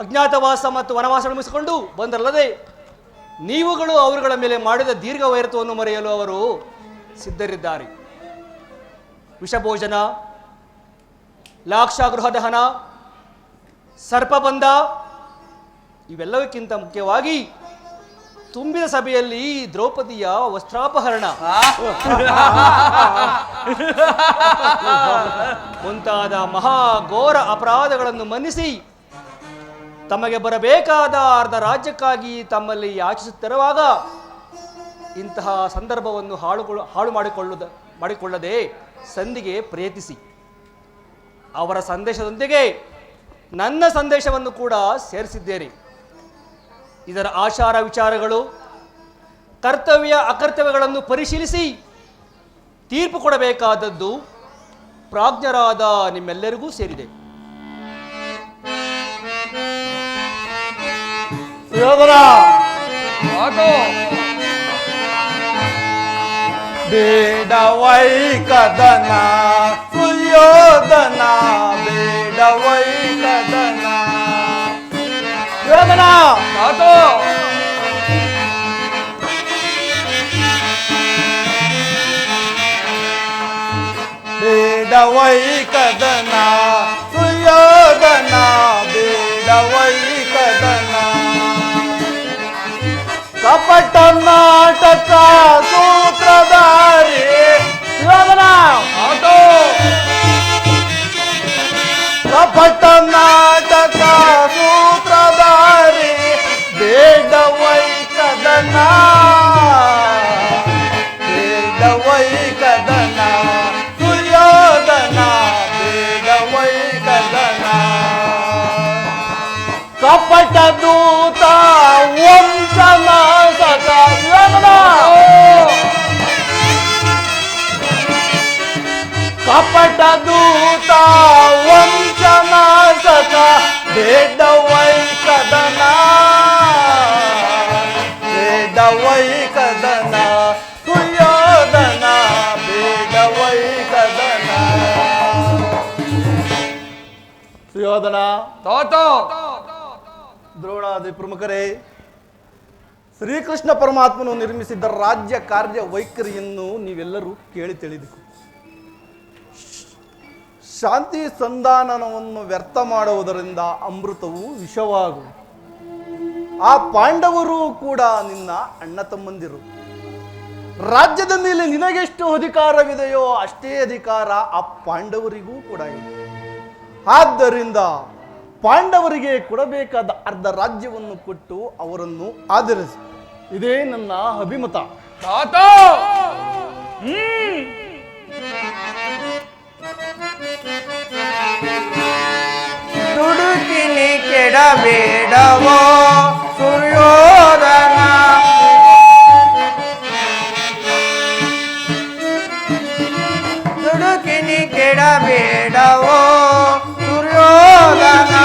ಅಜ್ಞಾತವಾಸ ಮತ್ತು ವನವಾಸ ಮುಗಿಸಿಕೊಂಡು ಬಂದರಲ್ಲದೆ ನೀವುಗಳು ಅವರುಗಳ ಮೇಲೆ ಮಾಡಿದ ದೀರ್ಘ ವೈರತ್ವವನ್ನು ಮರೆಯಲು ಅವರು ಸಿದ್ಧರಿದ್ದಾರೆ. ವಿಷಭೋಜನ, ಲಾಕ್ಷಾಗೃಹ ದಹನ, ಸರ್ಪಬಂಧ ಇವೆಲ್ಲವಕ್ಕಿಂತ ಮುಖ್ಯವಾಗಿ ತುಂಬಿದ ಸಭೆಯಲ್ಲಿ ದ್ರೌಪದಿಯ ವಸ್ತ್ರಾಪಹರಣ ಮುಂತಾದ ಮಹಾಘೋರ ಅಪರಾಧಗಳನ್ನು ಮನ್ನಿಸಿ ತಮಗೆ ಬರಬೇಕಾದ ಅರ್ಧ ರಾಜ್ಯಕ್ಕಾಗಿ ತಮ್ಮಲ್ಲಿ ಯಾಚಿಸುತ್ತಿರುವಾಗ ಇಂತಹ ಸಂದರ್ಭವನ್ನು ಹಾಳು ಮಾಡಿಕೊಳ್ಳದೆ ಸಂಧಿಗೆ ಪ್ರಯತ್ನಿಸಿ. ಅವರ ಸಂದೇಶದೊಂದಿಗೆ ನನ್ನ ಸಂದೇಶವನ್ನು ಕೂಡ ಸೇರಿಸಿದ್ದೇನೆ. ಇದರ ಆಚಾರ ವಿಚಾರಗಳು, ಕರ್ತವ್ಯ ಅಕರ್ತವ್ಯಗಳನ್ನು ಪರಿಶೀಲಿಸಿ ತೀರ್ಪು ಕೊಡಬೇಕಾದದ್ದು ಪ್ರಾಜ್ಞರಾದ ನಿಮ್ಮೆಲ್ಲರಿಗೂ ಸೇರಿದೆ. ಬೇಡವೈ ಕದನ ಸುಯೋಧನ, ಬೇಡವೈ ಕದನ ಯೋಧನ ಬೇಡವೈ ಕದನ ಸುಯೋಧನ, ಬೇಡವೈ ಕದನ ಕಪಟ ನಾಟಕ ಸೂತ್ರಧಾರಿ ಯೋಧನ ಕಪಟ ನಾಟಕ ಸೂತ್ರಧಾರಿ ಬೇಡವೈ ಕದನ, ಬೇಡವೈ ಕದನ ಸುಯೋಧನ, ಬೇಡವೈ ಕದನ ಕಪಟ ದೂತ ವಂಶನಾಶಕ ಯೋಧನ ಕಪಟ ದೂತ ವಂಶನಾಶಕ ಬೇಡವೈ ಕದನ, ಬೇಡವೈ ಕದನ ಸುಯೋಧನ, ಬೇಡವೈ ಕದನ ಸುಯೋಧನ. ದ್ರೋಣಾದಿ ಪ್ರಮುಖರೇ, ಶ್ರೀಕೃಷ್ಣ ಪರಮಾತ್ಮನು ನಿರ್ಮಿಸಿದ್ದ ರಾಜ್ಯ ಕಾರ್ಯ ವೈಖರಿಯನ್ನು ನೀವೆಲ್ಲರೂ ಕೇಳಿ ತಿಳಿದಿಕು. ಶಾಂತಿ ಸಂಧಾನವನ್ನು ವ್ಯರ್ಥ ಮಾಡುವುದರಿಂದ ಅಮೃತವು ವಿಷವಾಗುವುದು. ಆ ಪಾಂಡವರು ಕೂಡ ನಿನ್ನ ಅಣ್ಣ ತಮ್ಮಂದಿರು. ರಾಜ್ಯದ ಮೇಲೆ ನಿನಗೆಷ್ಟು ಅಧಿಕಾರವಿದೆಯೋ ಅಷ್ಟೇ ಅಧಿಕಾರ ಆ ಪಾಂಡವರಿಗೂ ಕೂಡ ಇದೆ. ಆದ್ದರಿಂದ ಪಾಂಡವರಿಗೆ ಕೊಡಬೇಕಾದ ಅರ್ಧ ರಾಜ್ಯವನ್ನು ಕೊಟ್ಟು ಅವರನ್ನು ಆಧರಿಸಿ, ಇದೇ ನನ್ನ ಅಭಿಮತ. ತಾತ ದುಡುಕಿನಿ ಕೆಡಬೇಡವೋ ಸುರ್ಯೋಧನ, ದುಡುಕಿನಿ ಕೆಡಬೇಡವೋ ಸುರ್ಯೋಧನ,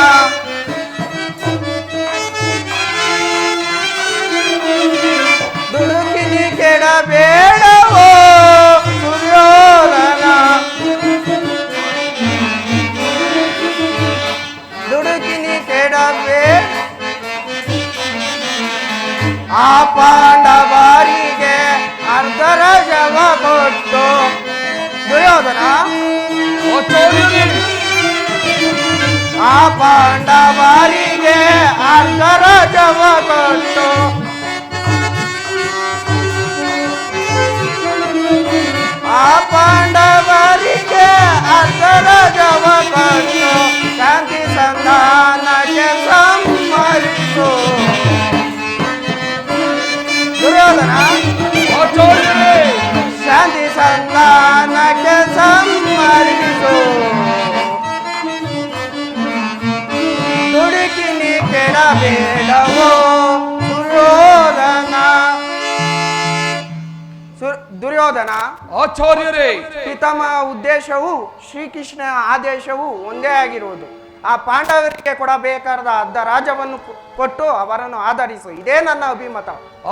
ದುಡುಕಿನಿ ಕೆಡಬೇಡವೋ ಸುರ್ಯೋಧನ, ದುಡುಕಿನಿ ಕೆಡಬೇ ಆ ಪಾಂಡವರಿಗೆ ಅರ್ಧರಾಜವ ಕೊಟ್ಟು ದುರ್ಯೋಧನ, ಆ ಪಾಂಡವರಿಗೆ ಅರ್ಧರಾಜವ ಕೊಟ್ಟು ಆ ಪಾಂಡವರಿಗೆ ಅರ್ಧರಾಜವ ಕೊಟ್ಟು ಶಾಂತಿ ಸಂಧಾನಕ್ಕೆ ಸಮ್ಮರಿಸು ದುರ್ಯೋಧನ, ಶಾಂತಿ ಸಂಧಾನಕ್ಕೆ ಸಮ್ಮರಿಸು, ದುಡುಕಿನಿ ಕೆಡಬೇಡವೋ ದುರ್ಯೋಧನ. ದುರ್ಯೋಧನ, ಆಚಾರ್ಯರೇ, ಪಿತಾಮಹ ಉದ್ದೇಶವು ಶ್ರೀಕೃಷ್ಣ ಆದೇಶವು ಒಂದೇ ಆಗಿರುವುದು. ಆ ಪಾಂಡವರಿಗೆ ಕೊಡಬೇಕಾದ ಅರ್ಧ ರಾಜ್ಯವನ್ನು ಕೊಟ್ಟು ಅವರನ್ನು ಆಧರಿಸು, ಇದೇ ನನ್ನ ಅಭಿಮತ.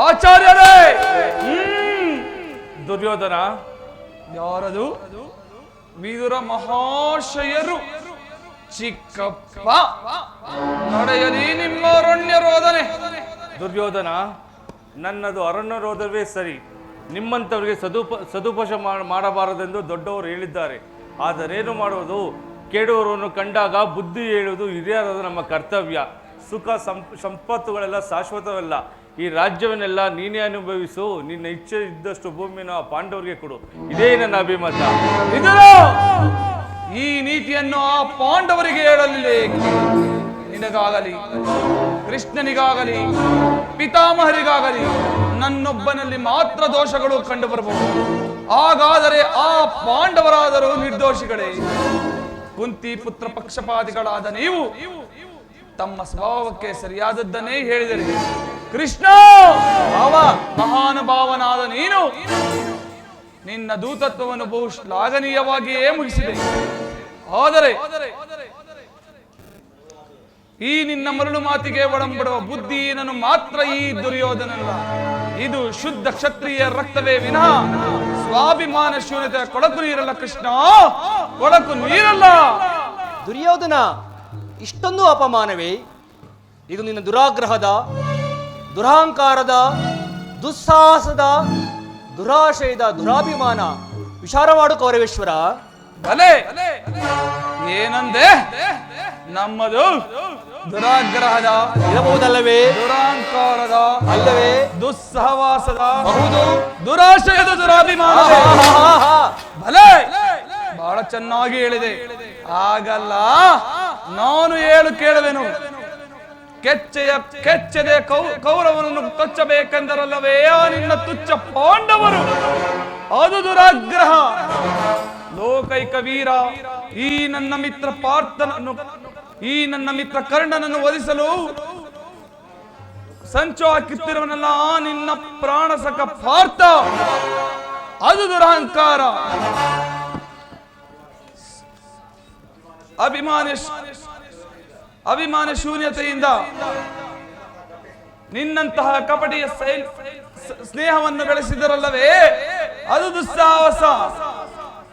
ಆಚಾರ್ಯರೇ. ದುರ್ಯೋಧನ, ಯಾರದು? ವಿದುರ ಮಹಾಶಯರು. ಚಿಕ್ಕಪ್ಪ, ನಡೆಯಲಿ ನಿಮ್ಮ ಅರಣ್ಯ ರೋದನೆ. ದುರ್ಯೋಧನ, ನನ್ನದು ಅರಣ್ಯ ರೋಧವೇ ಸರಿ. ನಿಮ್ಮಂಥವರಿಗೆ ಸದುಪಶ ಮಾಡಬಾರದೆಂದು ದೊಡ್ಡವರು ಹೇಳಿದ್ದಾರೆ. ಆದರೇನು ಮಾಡುವುದು? ಕೇಳುವವರನ್ನು ಕಂಡಾಗ ಬುದ್ಧಿ ಹೇಳುವುದು ಹಿರಿಯರಾದ ನಮ್ಮ ಕರ್ತವ್ಯ. ಸುಖ ಸಂಪತ್ತುಗಳೆಲ್ಲ ಶಾಶ್ವತವಲ್ಲ. ಈ ರಾಜ್ಯವನ್ನೆಲ್ಲ ನೀನೇ ಅನುಭವಿಸು. ನಿನ್ನ ಇಚ್ಛೆ ಇದ್ದಷ್ಟು ಭೂಮಿನ ಪಾಂಡವರಿಗೆ ಕೊಡು, ಇದೇ ನನ್ನ ಅಭಿಮತ. ವಿದುರ, ಈ ನೀತಿಯನ್ನು ಆ ಪಾಂಡವರಿಗೆ ಹೇಳಲಿಲ್ಲ. ನಿನಗಾಗಲಿ, ಕೃಷ್ಣನಿಗಾಗಲಿ, ಪಿತಾಮಹರಿಗಾಗಲಿ ನನ್ನೊಬ್ಬನಲ್ಲಿ ಮಾತ್ರ ದೋಷಗಳು ಕಂಡು ಬರಬಹುದು. ಹಾಗಾದರೆ ಆ ಪಾಂಡವರಾದರೂ ನಿರ್ದೋಷಿಗಳೇ. ಕುಂತಿ ಪುತ್ರ ಪಕ್ಷಪಾತಿಗಳಾದ ನೀವು ತಮ್ಮ ಸ್ವಭಾವಕ್ಕೆ ಸರಿಯಾದದ್ದನ್ನೇ ಹೇಳಿದರೆ, ಕೃಷ್ಣ ಮಹಾನುಭಾವನಾದ ನೀನು ನಿನ್ನ ದೂತತ್ವವನ್ನು ಬಹು ಶ್ಲಾಘನೀಯವಾಗಿಯೇ ಮುಗಿಸಿದೆ. ಆದರೆ ಈ ನಿನ್ನ ಮರಳು ಮಾತಿಗೆ ಒಳಂಬಡುವ ಬುದ್ಧಿನನ್ನು ಮಾತ್ರ ಈ ದುರ್ಯೋಧನಲ್ಲ. ಇದು ಶುದ್ಧ ಕ್ಷತ್ರಿಯ ರಕ್ತವೇ ವಿನಃ ಸ್ವಾಭಿಮಾನ ಶೂನ್ಯತೆ ಕೊಳಕು ನೀರಲ್ಲ. ಕೃಷ್ಣ, ಕೊಳಕು ನೀರಲ್ಲ. ದುರ್ಯೋಧನ, ಇಷ್ಟೊಂದು ಅಪಮಾನವೇ? ಇದು ನಿನ್ನ ದುರಾಗ್ರಹದ, ದುರಹಂಕಾರದ, ದುಸ್ಸಾಹಸದ, ದುರಾಶಯದ ದುರಾಭಿಮಾನ. ವಿಚಾರ ಮಾಡು ಕೌರವೇಶ್ವರ. ಭಲೆ, ಏನಂದೆ? ನಮ್ಮದು ದುರಾಗ್ರಹದ ಇರಬಹುದಲ್ಲವೇ? ದುರಹಂಕಾರದ ಅಲ್ಲವೇ? ದುಸ್ಸಹವಾಸದ ಹೌದು. ದುರಾಶಯದ ದುರಾಭಿಮಾನ. ಭಲೆ, ಬಹಳ ಚೆನ್ನಾಗಿ ಹೇಳಿದೆ. ಆಗಲ್ಲ, ನಾನು ಹೇಳು ಕೇಳುವೆನು. ಕೆಚ್ಚದೆ ಕೌರವನನ್ನು ಕೊಚ್ಚಬೇಕೆಂದರಲ್ಲವೇ ಆ ನಿನ್ನ ತುಚ್ಛ ಪಾಂಡವರು. ಅದು ದುರಾಗ್ರಹ. ಲೋಕೈಕ ವೀರ, ಈ ನನ್ನ ಮಿತ್ರ ಪಾರ್ಥನನ್ನು, ಈ ನನ್ನ ಮಿತ್ರ ಕರ್ಣನನ್ನು ವಧಿಸಲು ಸಂಚು ಹಾಕಿತ್ತಿರುವನಲ್ಲ ನಿನ್ನ ಪ್ರಾಣಸಕ ಪಾರ್ಥ. ಅದು ದುರಹಂಕಾರ. ಅಭಿಮಾನ ಶೂನ್ಯತೆಯಿಂದ ನಿನ್ನಂತಹ ಕಪಟಿಯ ಸ್ನೇಹವನ್ನು ಬೆಳೆಸಿದರಲ್ಲವೇ ಅದು ದುಸ್ಸಾಹಸ.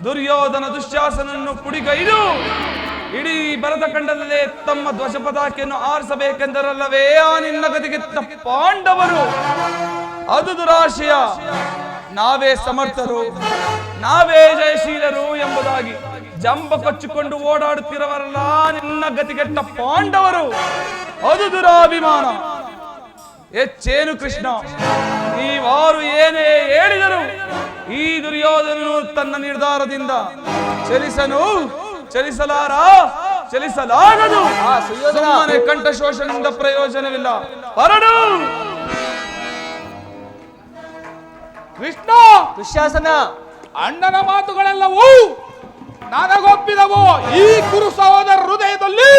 ದುರ್ಯೋಧನ ದುಶ್ಯಾಸನನ್ನು ಪುಡಿಗೈದು ಇಡೀ ಭರತ ಖಂಡದಲ್ಲೇ ತಮ್ಮ ಧ್ವಜ ಪತಾಕೆಯನ್ನು ಆರಿಸಬೇಕೆಂದರಲ್ಲವೇ ಆ ನಿನ್ನ ಗತಿಗೆತ್ತ ಪಾಂಡವರು. ಅದು ದುರಾಶಯ. ನಾವೇ ಸಮರ್ಥರು, ನಾವೇ ಜಯಶೀಲರು ಎಂಬುದಾಗಿ ಜಂಬ ಕೊಚ್ಚಿಕೊಂಡು ಓಡಾಡುತ್ತಿರುವರಲ್ಲ ನಿನ್ನ ಗತಿಗೆಟ್ಟ ಪಾಂಡವರು. ಅದು ದುರಾಭಿಮಾನ. ಹೆಚ್ಚೇನು ಕೃಷ್ಣ, ನೀವಾರು ಏನೇ ಹೇಳಿದರು ಈ ದುರ್ಯೋಧನನು ತನ್ನ ನಿರ್ಧಾರದಿಂದ ಚಲಿಸಲಾಗದು. ಸುಮ್ಮನೆ ಕಂಠ ಶೋಷಣೆಯಿಂದ ಪ್ರಯೋಜನವಿಲ್ಲ. ಹೊರಡು. ದುಶ್ಯಾಸನ, ಅಣ್ಣನ ಮಾತುಗಳೆಲ್ಲವೂ ನನಗೊಪ್ಪಿದವು. ಈ ಕುರು ಸಹೋದರ ಹೃದಯದಲ್ಲಿ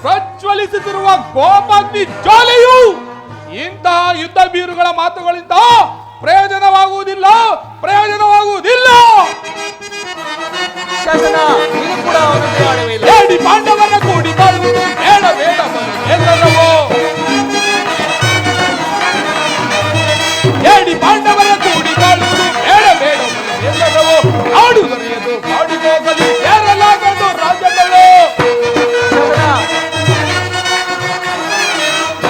ಪ್ರಜ್ವಲಿಸುತ್ತಿರುವ ಕೋಪಾಗ್ನಿ ಜ್ವಾಲೆಯು ಇಂತಹ ಯುದ್ಧ ಬೀರುಗಳ ಮಾತುಗಳಿಂದ ಪ್ರಯೋಜನವಾಗುವುದಿಲ್ಲ. ದುಶ್ಯಾಸನ, ನೀನು ಕೂಡ ಅವನದೇ ಆಡವಿಲ್ಲ. ಏಡಿ ಪಾಂಡವರ ಕೂಡಿ ಬಾಳುವುದು ಬೇಡ ಬೇಡ ಎಲ್ಲವೋ. ಏಡಿ ಪಾಂಡವರ ಕೂಡಿ ಬಾಳುವುದು ಬೇಡ ಬೇಡ ಎಲ್ಲವೋ. ಆಡು ದೊರೆಯದು ಕಾಡಿಗೋಗಲಿ ಸೇರಲಾಗದು ರಾಜ್ಯಗಳು.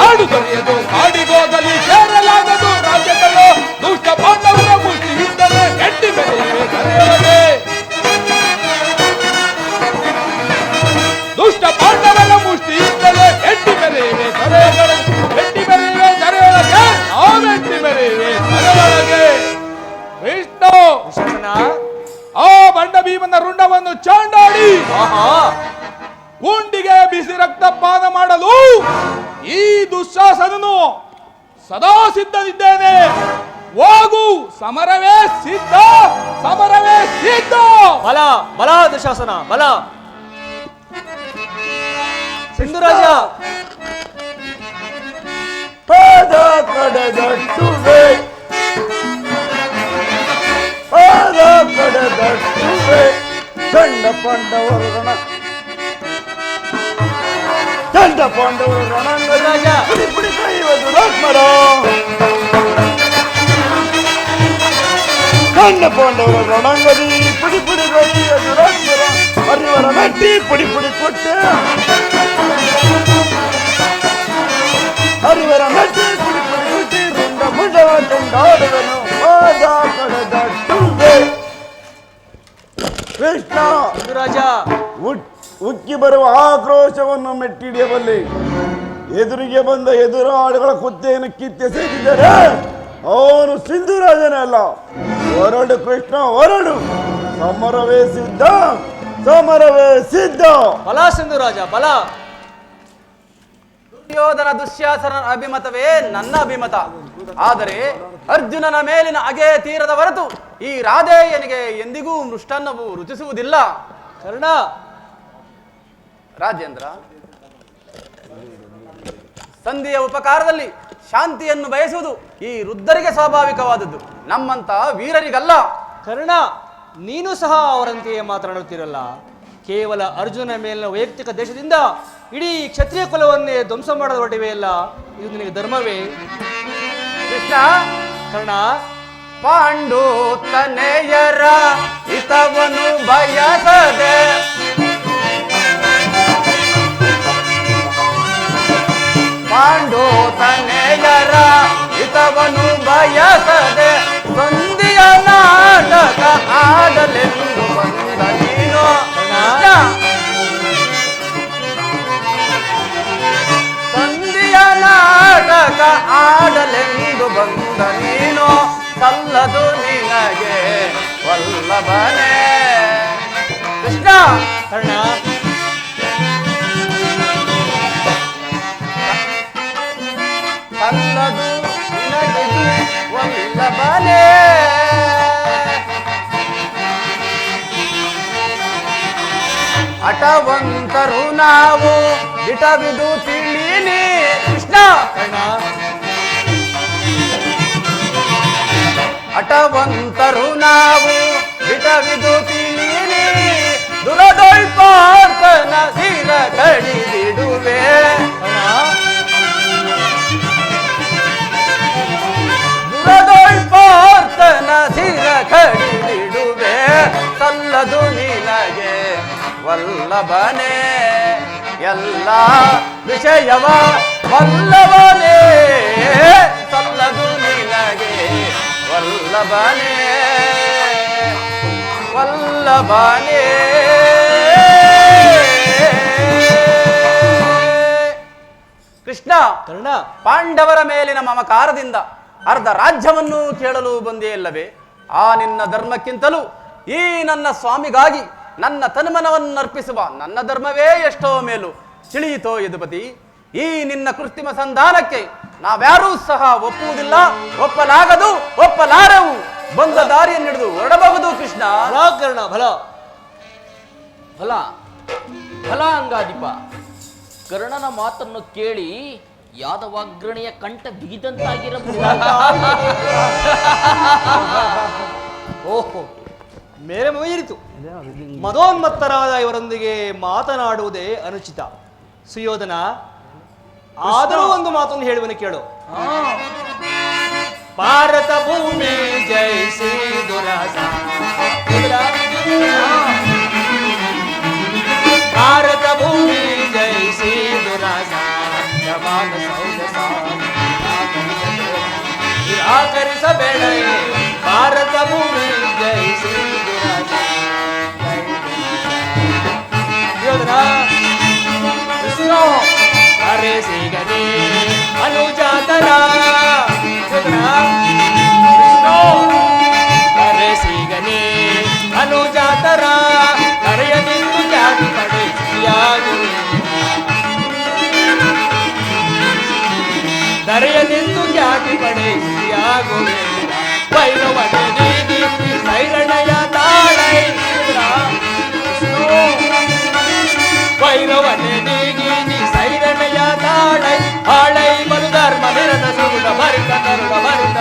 ಆಡು ದೊರೆಯದು ಕಾಡಿಗೋಗಲಿ ಸೇರಲಾಗದು ರಾಜ್ಯಗಳು. ದುಷ್ಟ ಪಾಂಡವರ ಮುಷ್ಟಿ ಇದ್ದರೆ ಗಟ್ಟಿ ಬೆಲೆಯಿವೆ ಕರೆಯೊಳಗೆ. ದುಷ್ಟ ಪಾಂಡವರ ಮುಷ್ಟಿ ಇದ್ದರೆ ಗಟ್ಟಿ ಬೆಲೆಯಿವೆ ಕರೆಯೊಳಗೆ. ಗಟ್ಟಿ ಬೆಲೆಯಿವೆ ಕರೆಯೊಳಗೆ. ನಾವೆಟ್ಟಿ ಬೆಲೆಯಿವೆ ಕರೆಯೊಳಗೆ. ಕೃಷ್ಣ ದುಶ್ಯಾಸನ, ಆ ಬಂಡ ಭೀಮನ ರುಂಡವನ್ನು ಚಾಂಡಾಡಿ ಆಹಾ, ಗುಂಡಿಗೆ ಬಿಸಿ ರಕ್ತಪಾನ ಮಾಡಲು ಈ ದುಶ್ಯಾಸನನು ಸದಾ ಸಿದ್ಧನಿದ್ದೇನೆ. ಹೋಗು, ಸಮರವೇ ಸಿದ್ಧ, ಸಮರವೇ ಸಿದ್ಧ. ಬಲ ಬಲ ದುಶ್ಯಾಸನ, ಬಲ. ಸಿಂಧುರಾಜ, ಪಾದ ಕಡಗಟ್ಟುವೆ, ಪಾದ ಕಡಗಟ್ಟುವೆ, ಚಂಡ ಪಾಂಡವರು ರಣ, ಚಂಡ ಪಾಂಡವರು ರಣಂಗದ ರಾಜ. ಪುಡಿ ಪುಡಿ ಕೈಯುವುದು ರಾಜ್ಮರ. ಚಂಡ ಪಾಂಡವರ ರಣಂಗದಿ ಪುಡಿ ಪುಡಿ ಕೈಯುವುದು ರಾಜ್ಮರ. ಹರಿವರ ಮೆಟ್ಟಿ ಪುಡಿ ಪುಡಿ ಕೊಟ್ಟೆ, ಹರಿವರ ಮೆಟ್ಟಿ ಪುಡಿ ಪುಡಿ ಕೊಟ್ಟಿ ರುಂಡ ಮುಂಡವ ಚೆಂಡಾಡುವನು. ಪಾದ ಕಡಗಟ್ಟುವೆ. ಕೃಷ್ಣ ಸಿಂಧುರಾಜ, ಉಕ್ಕಿ ಬರುವ ಆಕ್ರೋಶವನ್ನು ಮೆಟ್ಟಿಡಿಯಬಲ್ಲೆ. ಎದುರಿಗೆ ಬಂದ ಎದುರಾಳಿಗಳ ಕುತ್ತೆಯನ್ನು ಕಿತ್ತೆಸೆದಿದ್ದರೆ ಅವನು ಸಿಂಧುರಾಜನೇ ಅಲ್ಲ. ಹೊರಡು ಕೃಷ್ಣ, ಹೊರಡು. ಸಮರವೇ ಸಿದ್ಧ, ಸಮರವೇ ಸಿದ್ಧ. ಬಲ ಸಿಂಧುರಾಜ, ಬಲ. ದುರ್ಯೋಧನ ದುಶ್ಯಾಸನ ಅಭಿಮತವೇ ನನ್ನ ಅಭಿಮತ. ಆದರೆ ಅರ್ಜುನನ ಮೇಲಿನ ಅಗೆ ತೀರದ ಹೊರತು ಈ ರಾಧೇಯನಿಗೆ ಎಂದಿಗೂ ಮೃಷ್ಟನ್ನವು ರುಚಿಸುವುದಿಲ್ಲ. ಕರ್ಣ, ರಾಜೇಂದ್ರ, ಸಂಧಿಯ ಉಪಕಾರದಲ್ಲಿ ಶಾಂತಿಯನ್ನು ಬಯಸುವುದು ಈ ವೃದ್ಧರಿಗೆ ಸ್ವಾಭಾವಿಕವಾದದ್ದು, ನಮ್ಮಂತ ವೀರರಿಗಲ್ಲ. ಕರ್ಣ, ನೀನು ಸಹ ಅವರಂತೆಯೇ ಮಾತನಾಡುತ್ತಿರಲ್ಲ. ಕೇವಲ ಅರ್ಜುನ ಮೇಲಿನ ವೈಯಕ್ತಿಕ ದೇಶದಿಂದ ಇಡೀ ಕ್ಷತ್ರಿಯ ಕುಲವನ್ನೇ ಧ್ವಂಸ ಮಾಡಲು ಹೊರಟಿವೆಯಲ್ಲ, ಇದು ನಿನಗೆ ಧರ್ಮವೇ? ಕೃಷ್ಣ, ಕರ್ಣ, ಪಾಂಡು ತನೆಯರ ಹಿತವನು ಬಯಸದೆ, ಪಾಂಡು ತನೆಯರ ಹಿತವನು ಬಯಸದೆ ಸಂಧಿಯ ನಾಟಕ ಆಡಲೆಂದು ಬಂದ ನೀನು. ಸಂಧಿಯ ನಾಟಕ ಆಡಲೆಂದು ಬಂದ ನೀನು. ಸಲ್ಲದು ನಿನಗೆ ವಲ್ಲಭನೇ. ಕೃಷ್ಣ, ಕರ್ಣ, ಸಲ್ಲದು ನಿನಗೆ ವಲ್ಲಭನೇ. ಹಠವಂತರು ನಾವು ದಿಟವಿದು ತಿಳಿನಿ. ಕೃಷ್ಣ, ಕರ್ಣ, ಹಠವಂತರು ನಾವು ದಿಟವಿದು ತಿಳಿನಿ. ದುರದೊಳ್ಪಾರ್ತನ ಸಿರ ಕಡಿದಿಡುವೆ. ದುರದೊಳ್ಪಾರ್ತನ ಸಿರ ಕಡಿದಿಡುವೆ. ಸಲ್ಲದು ನಿನಗೆ ವಲ್ಲಭನೇ. ಎಲ್ಲ ವಿಷಯವ ವಲ್ಲಭನೇ. ಸಲ್ಲದು ನಿನಗೆ ವಲ್ಲಭನೇ, ವಲ್ಲಭನೇ. ಕೃಷ್ಣ, ಕರ್ಣ, ಪಾಂಡವರ ಮೇಲಿನ ಮಮಕಾರದಿಂದ ಅರ್ಧ ರಾಜ್ಯವನ್ನು ಕೇಳಲು ಬಂದೆಯಲ್ಲವೇ? ಆ ನಿನ್ನ ಧರ್ಮಕ್ಕಿಂತಲೂ ಈ ನನ್ನ ಸ್ವಾಮಿಗಾಗಿ ನನ್ನ ತನುಮನವನ್ನು ಅರ್ಪಿಸುವ ನನ್ನ ಧರ್ಮವೇ ಎಷ್ಟೋ ಮೇಲು. ತಿಳಿಯಿತೋ ಯದುಪತಿ? ಈ ನಿನ್ನ ಕೃತ್ರಿಮ ಸಂಧಾನಕ್ಕೆ ನಾವ್ಯಾರೂ ಸಹ ಒಪ್ಪುವುದಿಲ್ಲ, ಒಪ್ಪಲಾಗದು, ಒಪ್ಪಲಾರೆವು. ಬಂದ ದಾರಿಯನ್ನು ಹಿಡಿದು ಹೊರಡಬಹುದು ಕೃಷ್ಣ. ಬಲ ಕರ್ಣ ಬಲ. ಫಲ ಫಲ ಅಂಗಾಧಿಪ, ಕರ್ಣನ ಮಾತನ್ನು ಕೇಳಿ ಯಾದವಾಗ್ರಣಿಯ ಕಂಠ ಬಿಗಿದಂತಾಗಿರಬಹುದು. ಓಹೋ, ಮೇಲೆ ಮುಗಿಯಿತು. ಮದೋನ್ಮತ್ತರಾದ ಇವರೊಂದಿಗೆ ಮಾತನಾಡುವುದೇ ಅನುಚಿತ. ಸುಯೋಧನ, ಆದರೂ ಒಂದು ಮಾತನ್ನು ಹೇಳುವನು ಕೇಳು. ಭಾರತ ಭೂಮಿ ಜಯಿಸಿ ದುರಾಸ, ಭಾರತ ಭೂಮಿ ಜಯಿಸಿ ದುರಾಸ, ನಿರಾಕರಿಸಬೇಡ ಭಾರತ ಭೂಮಿ ಜಯಿಸಿ ದುರಾಸ. ವಿಷ್ಣು ಅರೆ ಸಿಗದೆ ಅನುಜಾತರ, ವಿಷ್ಣು ಅರೆ ಸಿಗನೆ ಅನುಜಾತರ, ಕರೆಯದಿತ್ತು ಜಾತಿ ಪಡೆ ದರೆಯದಿತ್ತು ಜಾತಿ ಪಡೆ ಸಿಯಾಗುವೆ, ವೈರವನೆ ನೀತಿ ಸೈರಣಯ ತಾಳೈ, ವೈರವನೆ ನೀಗಿ ಸೈರಣಯ ತಾಳೈ, ಆಳೈ ಮರು ಧರ್ಮ ನಿರದ ಸುಗುಣ ಭರಿತ ಕರುಣ ಭರಿತ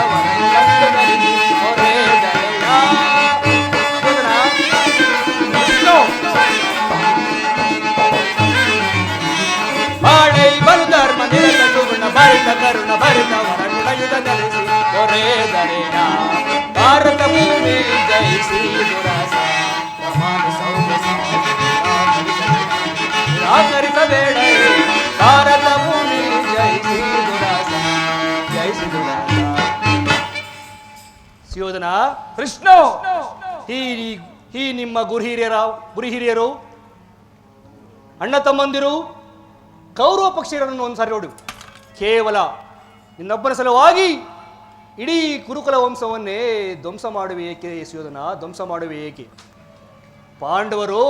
ಆಳೈ ಮರು ಧರ್ಮ ನಿರದ ಸುಗುಣ ಭರಿತ ಕರುಣ ಭರಿತ ವರನುಯುಧ ನೆಲೆಸಿ ಒರೇ ದರೆಯ, ಭಾರತ ಭೂಮಿ ಜಯಿಸಿ ದುರಾಸ, ಸಮಾನ ಸೌಮ್ಯ ನಿರಾಕರಿಸಬೇಡ ಭಾರತ ಭೂಮಿ ಜಯಿಸಿ ದುರಾಸ, ಜಯಿಸಿ ದುರಾಸ. ಸುಯೋಧನ, ಕೃಷ್ಣ, ಈ ನಿಮ್ಮ ಗುರುಹಿರಿಯರು ಅಣ್ಣ ತಮ್ಮಂದಿರು ಕೌರವ ಪಕ್ಷಿಯರನ್ನು ಒಂದ್ಸಾರಿ ನೋಡು. ಕೇವಲ ನಿನ್ನೊಬ್ಬನ ಸಲುವಾಗಿ ಇಡೀ ಕುರುಕುಲ ವಂಶವನ್ನೇ ಧ್ವಂಸ ಮಾಡುವೆ ಏಕೆ ಸುಯೋಧನ, ಧ್ವಂಸ ಮಾಡುವೆ ಏಕೆ? ಪಾಂಡವರು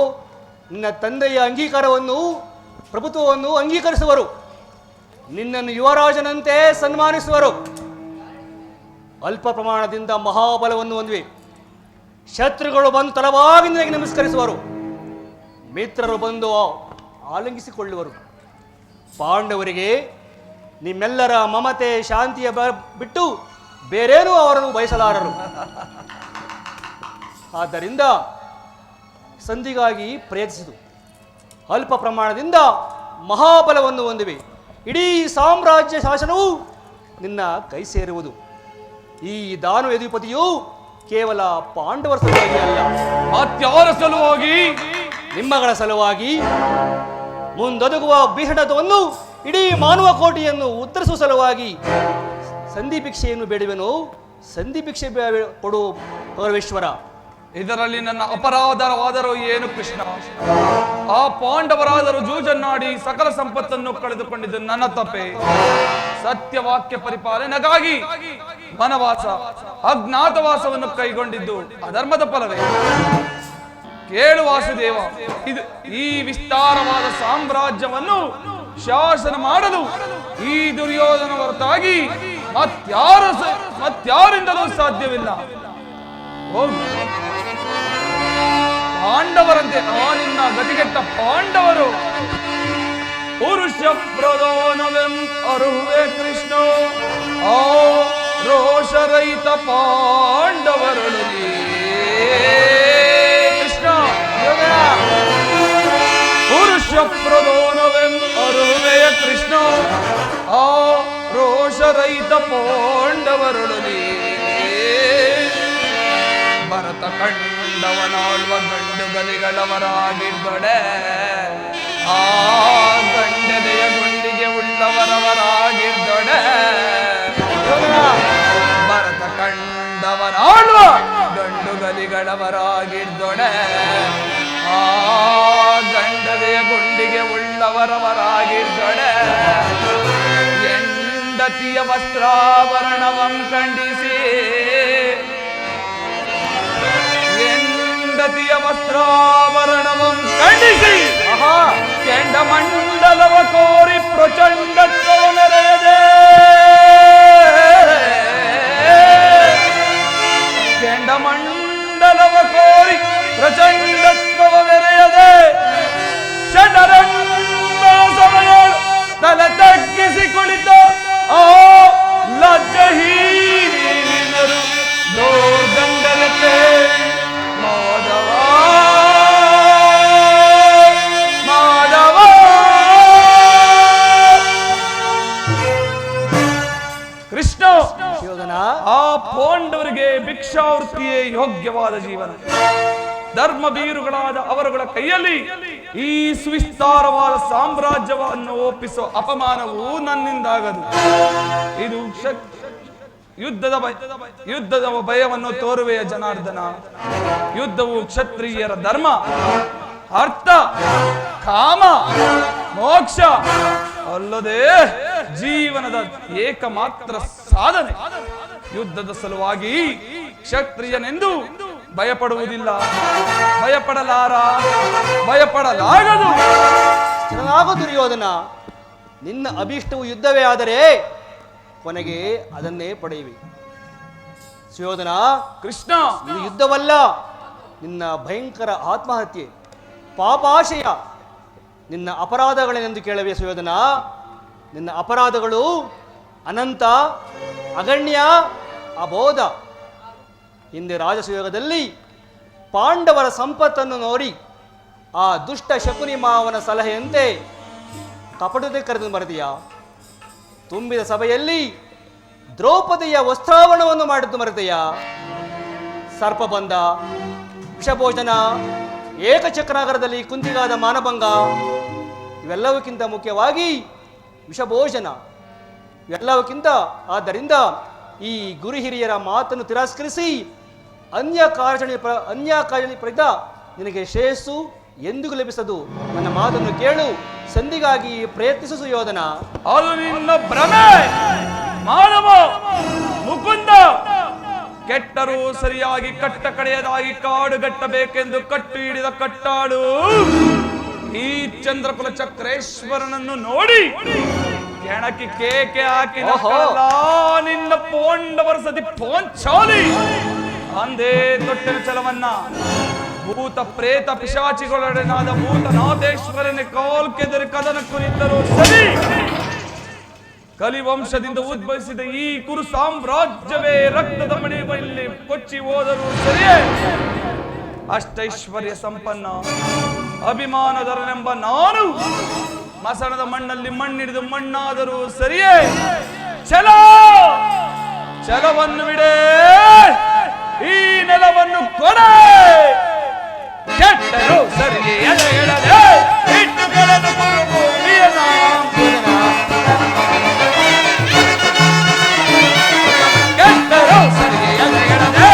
ನಿನ್ನ ತಂದೆಯ ಅಂಗೀಕಾರವನ್ನು, ಪ್ರಭುತ್ವವನ್ನು ಅಂಗೀಕರಿಸುವರು, ನಿನ್ನನ್ನು ಯುವರಾಜನಂತೆ ಸನ್ಮಾನಿಸುವರು. ಅಲ್ಪ ಪ್ರಮಾಣದಿಂದ ಮಹಾಬಲವನ್ನು ಹೊಂದಿವೆ. ಶತ್ರುಗಳು ಬಂದು ತಲವಾಗಿ ನಿನಗೆ ನಮಸ್ಕರಿಸುವರು, ಮಿತ್ರರು ಬಂದು ಆಲಿಂಗಿಸಿಕೊಳ್ಳುವರು. ಪಾಂಡವರಿಗೆ ನಿಮ್ಮೆಲ್ಲರ ಮಮತೆ ಶಾಂತಿಯ ಬಿಟ್ಟು ಬೇರೇನೂ ಅವರನ್ನು ಬಯಸಲಾರರು. ಆದ್ದರಿಂದ ಸಂಧಿಗಾಗಿ ಪ್ರಯತ್ನಿಸಿತು. ಅಲ್ಪ ಪ್ರಮಾಣದಿಂದ ಮಹಾಬಲವನ್ನು ಹೊಂದಿವೆ. ಇಡೀ ಸಾಮ್ರಾಜ್ಯ ಶಾಸನವು ನಿನ್ನ ಕೈ ಸೇರುವುದು. ಈ ದಾನು ಯದುಪತಿಯು ಕೇವಲ ಪಾಂಡವರ ಸಲುವಾಗಿ ಅಲ್ಲ, ಮತ್ಯಾರ ಸಲುವಾಗಿ? ನಿಮ್ಮಗಳ ಸಲುವಾಗಿ ಮುಂದೊದಗುವ ಬಿಹಣವನ್ನು ಇಡೀ ಮಾನವ ಕೋಟಿಯನ್ನು ಉತ್ತರಿಸುವ ಸಲುವಾಗಿ ಸಂಧಿ ಭಿಕ್ಷೆಯನ್ನು ಬೇಡುವೆನು. ಸಂಧಿ ಭಿಕ್ಷೆ ಕೊಡು ಪರಮೇಶ್ವರ. ಇದರಲ್ಲಿ ನನ್ನ ಅಪರಾಧವಾದರೂ ಏನು ಕೃಷ್ಣ? ಆ ಪಾಂಡವರಾದರೂ ಜೂಜನ್ನಾಡಿ ಸಕಲ ಸಂಪತ್ತನ್ನು ಕಳೆದುಕೊಂಡಿದ್ದು ನನ್ನ ತಪ್ಪೆ. ಸತ್ಯವಾಕ್ಯ ಪರಿಪಾಲನೆಗಾಗಿ ವನವಾಸ, ಅಜ್ಞಾತವಾಸವನ್ನು ಕೈಗೊಂಡಿದ್ದು ಅಧರ್ಮದ ಫಲವೇ? ಕೇಳು ವಾಸುದೇವ, ಇದು ಈ ವಿಸ್ತಾರವಾದ ಸಾಮ್ರಾಜ್ಯವನ್ನು ಶಾಸನ ಮಾಡಲು ಈ ದುರ್ಯೋಧನ ಹೊರತಾಗಿ ಮತ್ಯಾರಿಂದಲೂ ಸಾಧ್ಯವಿಲ್ಲ. ಪಾಂಡವರಂತೆ ಆ ನಿನ್ನ ಗತಿಗೆಟ್ಟ ಪಾಂಡವರು ಪುರುಷ ಪ್ರಧಾನವೆಂ ಅರುವೆ ಕೃಷ್ಣ, ಆ ರೋಷರಹಿತ ಪಾಂಡವರಳು ಕೃಷ್ಣ. ಪುರುಷ ಪ್ರಧಾನವೆಂ ಅರುವೆಯ ಕೃಷ್ಣ, ಆ ರೋಷರಹಿತ ಪಾಂಡವರಳು ಭರತ ಕಂಡವನಾಳ್ವ ಗಂಡು ಗಲಿಗಳವರಾಗಿದ್ದೊಡೆ, ಆ ಗಂಡನೆಯ ಗುಂಡಿಗೆ ಉಳ್ಳವರವರಾಗಿದ್ದೊಡೆ. ಭರತ ಕಂಡವನಾಳ್ವ ಗಂಡು ಗಲಿಗಳವರಾಗಿದ್ದೊಡೆ, ಆ ಗಂಡನೆಯ ಗುಂಡಿಗೆ ಉಳ್ಳವರವರಾಗಿದ್ದೊಡೆ. ಹೆಂಡತಿಯ ವಸ್ತ್ರಾಭರಣವಂ ಖಂಡಿಸಿ, ಹೆಂಡತಿಯ ವಸ್ತ್ರಾಭರಣವಂ ಖಂಡಿಸಿ, ಕೆಂಡ ಮಂಡಲವ ಕೋರಿ ಪ್ರಚಂಡತ್ವ ಮೆರೆಯದೆ, ಕೆಂಡ ಸುಯೋಧನ, ಆ ಪಾಂಡವರಿಗೆ ಭಿಕ್ಷಾವೃತ್ತಿಯೇ ಯೋಗ್ಯವಾದ ಜೀವನ. ಧರ್ಮ ಬೀರುಗಳಾದ ಅವರುಗಳ ಕೈಯಲ್ಲಿ ಈ ಸುವಿಸ್ತಾರವಾದ ಸಾಮ್ರಾಜ್ಯವನ್ನು ಒಪ್ಪಿಸುವ ಅಪಮಾನವು ನನ್ನಿಂದಾಗದು. ಇದು ಯುದ್ಧದ ಭಯವನ್ನು ತೋರುವೆಯ ಜನಾರ್ದನ. ಯುದ್ಧವು ಕ್ಷತ್ರಿಯರ ಧರ್ಮ, ಅರ್ಥ, ಕಾಮ, ಮೋಕ್ಷ ಅಲ್ಲದೆ ಜೀವನದ ಏಕಮಾತ್ರ ಸಾಧನೆ. ಯುದ್ಧದ ಸಲುವಾಗಿ ಕ್ಷತ್ರಿಯನೆಂದು ಭಯಪಡುವುದಿಲ್ಲ, ಭಯಪಡಲಾಗದು. ಸ್ಥಿರನಾಗು ದುರ್ಯೋಧನ. ನಿನ್ನ ಅಭೀಷ್ಟವು ಯುದ್ಧವೇ ಆದರೆ ಕೊನೆಗೆ ಅದನ್ನೇ ಪಡೆಯುವೆ. ಸುಯೋಧನ, ಕೃಷ್ಣ, ಇದು ಯುದ್ಧವಲ್ಲ, ನಿನ್ನ ಭಯಂಕರ ಆತ್ಮಹತ್ಯೆ, ಪಾಪಾಶಯ. ನಿನ್ನ ಅಪರಾಧಗಳೇನೆಂದು ಕೇಳವೆ ಸುಯೋಧನ? ನಿನ್ನ ಅಪರಾಧಗಳು ಅನಂತ, ಅಗಣ್ಯ, ಅಬೋಧ. ಹಿಂದೆ ರಾಜಸುಯೋಗದಲ್ಲಿ ಪಾಂಡವರ ಸಂಪತ್ತನ್ನು ನೋಡಿ ಆ ದುಷ್ಟ ಶಕುನಿ ಮಾವನ ಸಲಹೆಯಂತೆ ಕಪಟತೆ ಕರೆದು ಮರೆದೆಯಾ? ತುಂಬಿದ ಸಭೆಯಲ್ಲಿ ದ್ರೌಪದಿಯ ವಸ್ತ್ರಾವರಣವನ್ನು ಮಾಡಿದ್ದು ಮರೆದೆಯಾ? ಸರ್ಪಬಂಧ, ವಿಷಭೋಜನ, ಏಕಚಕ್ರಾಗರದಲ್ಲಿ ಕುಂತಿಗಾದ ಮಾನಭಂಗ, ಇವೆಲ್ಲವಕ್ಕಿಂತ ಮುಖ್ಯವಾಗಿ ವಿಷಭೋಜನ. ಇವೆಲ್ಲವಕ್ಕಿಂತ ಆದ್ದರಿಂದ ಈ ಗುರು ಹಿರಿಯರ ಮಾತನ್ನು ತಿರಸ್ಕರಿಸಿ ಅನ್ಯಾಕಾರಣಿ ಪ್ರಯುಕ್ತ ನಿನಗೆ ಶ್ರೇಯಸ್ಸು ಎಂದಿಗೂ ಲಭಿಸದು. ನನ್ನ ಮಾತನ್ನು ಕೇಳು, ಸಂಧಿಗಾಗಿ ಪ್ರಯತ್ನಿಸು ಸುಯೋಧನ. ಅದು ನಿನ್ನ ಭ್ರಮೆ ಮಾನವ ಮುಕುಂದ. ಕೆಟ್ಟರೂ ಸರಿಯಾಗಿ ಕಟ್ಟ ಕಡೆಯದಾಗಿ ಕಾಡು ಗಟ್ಟಬೇಕೆಂದು ಕಟ್ಟು ಹಿಡಿದ ಕಟ್ಟಾಳು ಈ ಚಂದ್ರಕುಲ ಚಕ್ರೇಶ್ವರನನ್ನು ನೋಡಿ ಕೆಣಕಿ ಕೇಕೆ ಹಾಕಿದ ನಿನ್ನ ಪಾಂಡವರ ಸತಿ ಪೋಂಚಾಲಿ ಅಂದೇ ತೊಟ್ಟಿನ ಛಲವನ್ನ ಭೂತ ಪ್ರೇತ ಪಿಶಾಚಿಗಳೊಡನಾದ ಭೂತನಾಥೇಶ್ವರನ ಕಾಲ್ಕೆದರಿ ಕದನ ಕುರಿತರು ಸರಿ. ಕಲಿವಂಶದಿಂದ ಉದ್ಭವಿಸಿದ ಈ ಕುರು ಸಾಮ್ರಾಜ್ಯವೇ ರಕ್ತದ ಮಣಿಯಲ್ಲಿ ಕೊಚ್ಚಿ ಹೋದರೂ ಸರಿಯೇ. ಅಷ್ಟೈಶ್ವರ್ಯ ಸಂಪನ್ನ ಅಭಿಮಾನದರನೆಂಬ ನಾನು ಮಸಣದ ಮಣ್ಣಲ್ಲಿ ಮಣ್ಣಿಡಿದು ಮಣ್ಣಾದರೂ ಸರಿಯೇ. ಛಲವನ್ನು ಬಿಡೇ, ಈ ನೆಲವನ್ನು ಕೊಡೆ. ಕೆಟ್ಟರು ಸರಿಯೇ ಎಳೆಯದೆ ಇಟ್ಟು ಕೆಳದು ಭೂಮಿಯನ್ನ. ಕೆಟ್ಟರು ಸರಿಯೇ ಎಳೆಯದೆ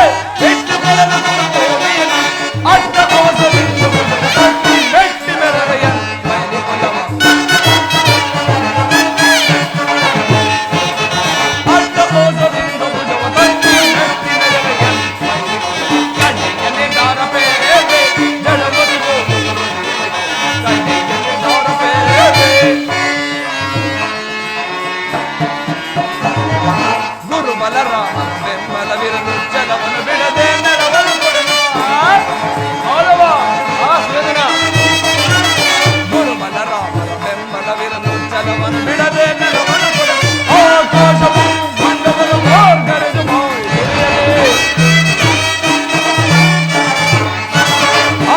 ಇಟ್ಟು ಕೆಳದು ಭೂಮಿಯನ್ನ. ಅಡ್ಡಕೋಸದಿಂದ ಬೆಟ್ಟಿ ಬೆರಳೆಯ ಬೆಂಬಲವಿರಲು ಛಲವನ್ನು ಬಿಡದೆ ನೆರವನ್ನು ಕೊಡಲು. ಗುರುಮಲರಾಮರ ಬೆಂಬಲವಿರಲು ಛಲವನ್ನು ಬಿಡದೆ ನೆರವನ್ನು ಕೊಡಲು. ಆಕಾಶವು ಮಂಡಲದ ಮಾರ್ಗರೆದು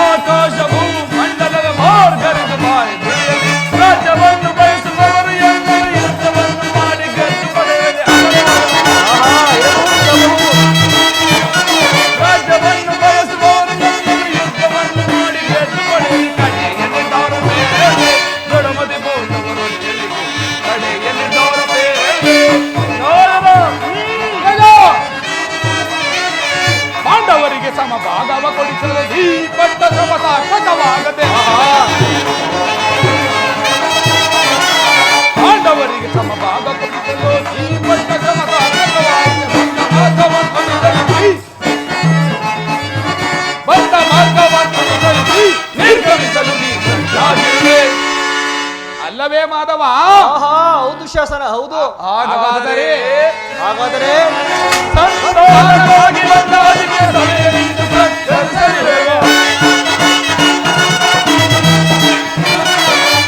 ಆಕಾಶವು ಮಂಡಲದ ಮಾರ್ಗರೆದು ಬಾಯಿ ರಾಜ್ಯವನ್ನು ಬಯಸುವವರು ಎಲ್ಲರೂ ಯುದ್ಧವನ್ನು ಮಾಡಿ ಗೆದ್ದು ಪಡೆಯದೆ ರಾಜ್ಯವನ್ನು ಬಯಸುವವರು ಎಲ್ಲರೂ ಯುದ್ಧವನ್ನು ಮಾಡಿ ಗೆದ್ದು ಪಡೆಯಲಿ. ಕಡೆಯಲ್ಲಿದ್ದವರು ಬೇರೆ ದೊಡಮದಿ ಬೋಧವರು ಕಡೆಯಲ್ಲಿದ್ದವರು ಬೇರೆ. ಪಾಂಡವರಿಗೆ ಸಮಭಾಗವ ಕೊಡಿಸಲು ಈ ಪಟ್ಟ ಸಮತಾರ್ಪಕವಾಗದೆ. ಪಾಂಡವರಿಗೆ ಸಮಭಾಗ ಕೊಡಿಸಲು ಈ ಪಟ್ಟ ಸಮತಾರ್ಪಕವಾಗದೆ. ಬಂದ ಮಾರ್ಗವನ್ನು ನಿರ್ಗಮಿಸಲು ನೀ ಅಲ್ಲವೇ ಮಾಧವ? ಹೌದು ಶಾಸನ, ಹೌದು. ಹಾಗಾದರೆ ಸಂತೋಷವಾಗಿ ಬಂದಾದಿಗೆ ಸಭೆಯಲ್ಲಿ ಪ್ರಕಟಿಸಲಿರುವೆವು.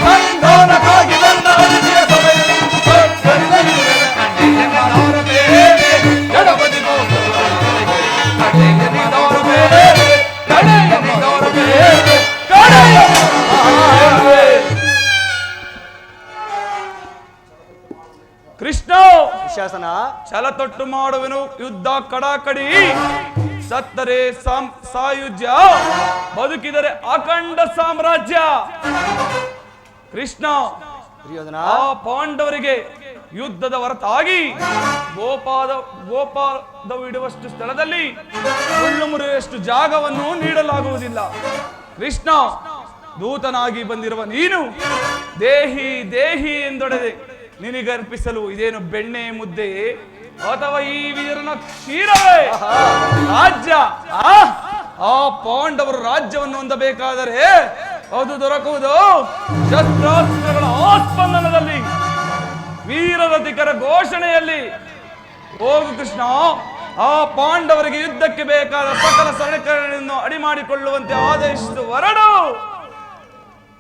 ಸಂಧಾನಕ್ಕಾಗಿ ಬಂದಾದಿಗೆ ಸಭೆಯಲ್ಲಿ ಪ್ರಕಟಿಸಲಿರುವೆವು. ಕಡೆಯಲ್ಲಿದ್ದವರ ಮೇಲೆ ಎಡಬದಿ ಕಡೆಯಲ್ಲಿದ್ದವರ ಮೇಲೆ ಕಡೆಯಲ್ಲಿದ್ದವರ ಮೇಲೆ ಕೃಷ್ಣ ಶಾಸನ ಛಲ ತೊಟ್ಟು ಮಾಡುವೆನು ಯುದ್ಧ ಕಡಾಕಡಿ. ಸತ್ತರೆ ಸಾಯುಜ್ಯ, ಬದುಕಿದರೆ ಅಖಂಡ ಸಾಮ್ರಾಜ್ಯ. ಕೃಷ್ಣ, ಆ ಪಾಂಡವರಿಗೆ ಯುದ್ಧದ ಹೊರತಾಗಿ ಗೋಪಾದವಿಡುವಷ್ಟು ಸ್ಥಳದಲ್ಲಿ ಮುಳ್ಳು ಮುರಿಯುವಷ್ಟು ಜಾಗವನ್ನು ನೀಡಲಾಗುವುದಿಲ್ಲ. ಕೃಷ್ಣ, ದೂತನಾಗಿ ಬಂದಿರುವ ನೀನು ದೇಹಿ ದೇಹಿ ಎಂದೊಡೆದೆ ನಿನಗರ್ಪಿಸಲು ಇದೇನು ಬೆಣ್ಣೆ ಮುದ್ದೆ ಅಥವಾ ಈ ವೀರನ ಕ್ಷೀರವೇ? ರಾಜ್ಯ, ಆ ಪಾಂಡವರು ರಾಜ್ಯವನ್ನು ಹೊಂದಬೇಕಾದರೆ ಅದು ದೊರಕುವುದು ಶಸ್ತ್ರಾಸ್ತ್ರಗಳ ಆಸ್ಪಂದನದಲ್ಲಿ, ವೀರರತಿಕರ ಘೋಷಣೆಯಲ್ಲಿ. ಹೋಗು ಕೃಷ್ಣ, ಆ ಪಾಂಡವರಿಗೆ ಯುದ್ಧಕ್ಕೆ ಬೇಕಾದ ಸಕಲ ಸಲಕರಣೆಯನ್ನು ಅಡಿಮಾಡಿಕೊಳ್ಳುವಂತೆ ಆದೇಶಿಸಿದ ಹೊರಡು.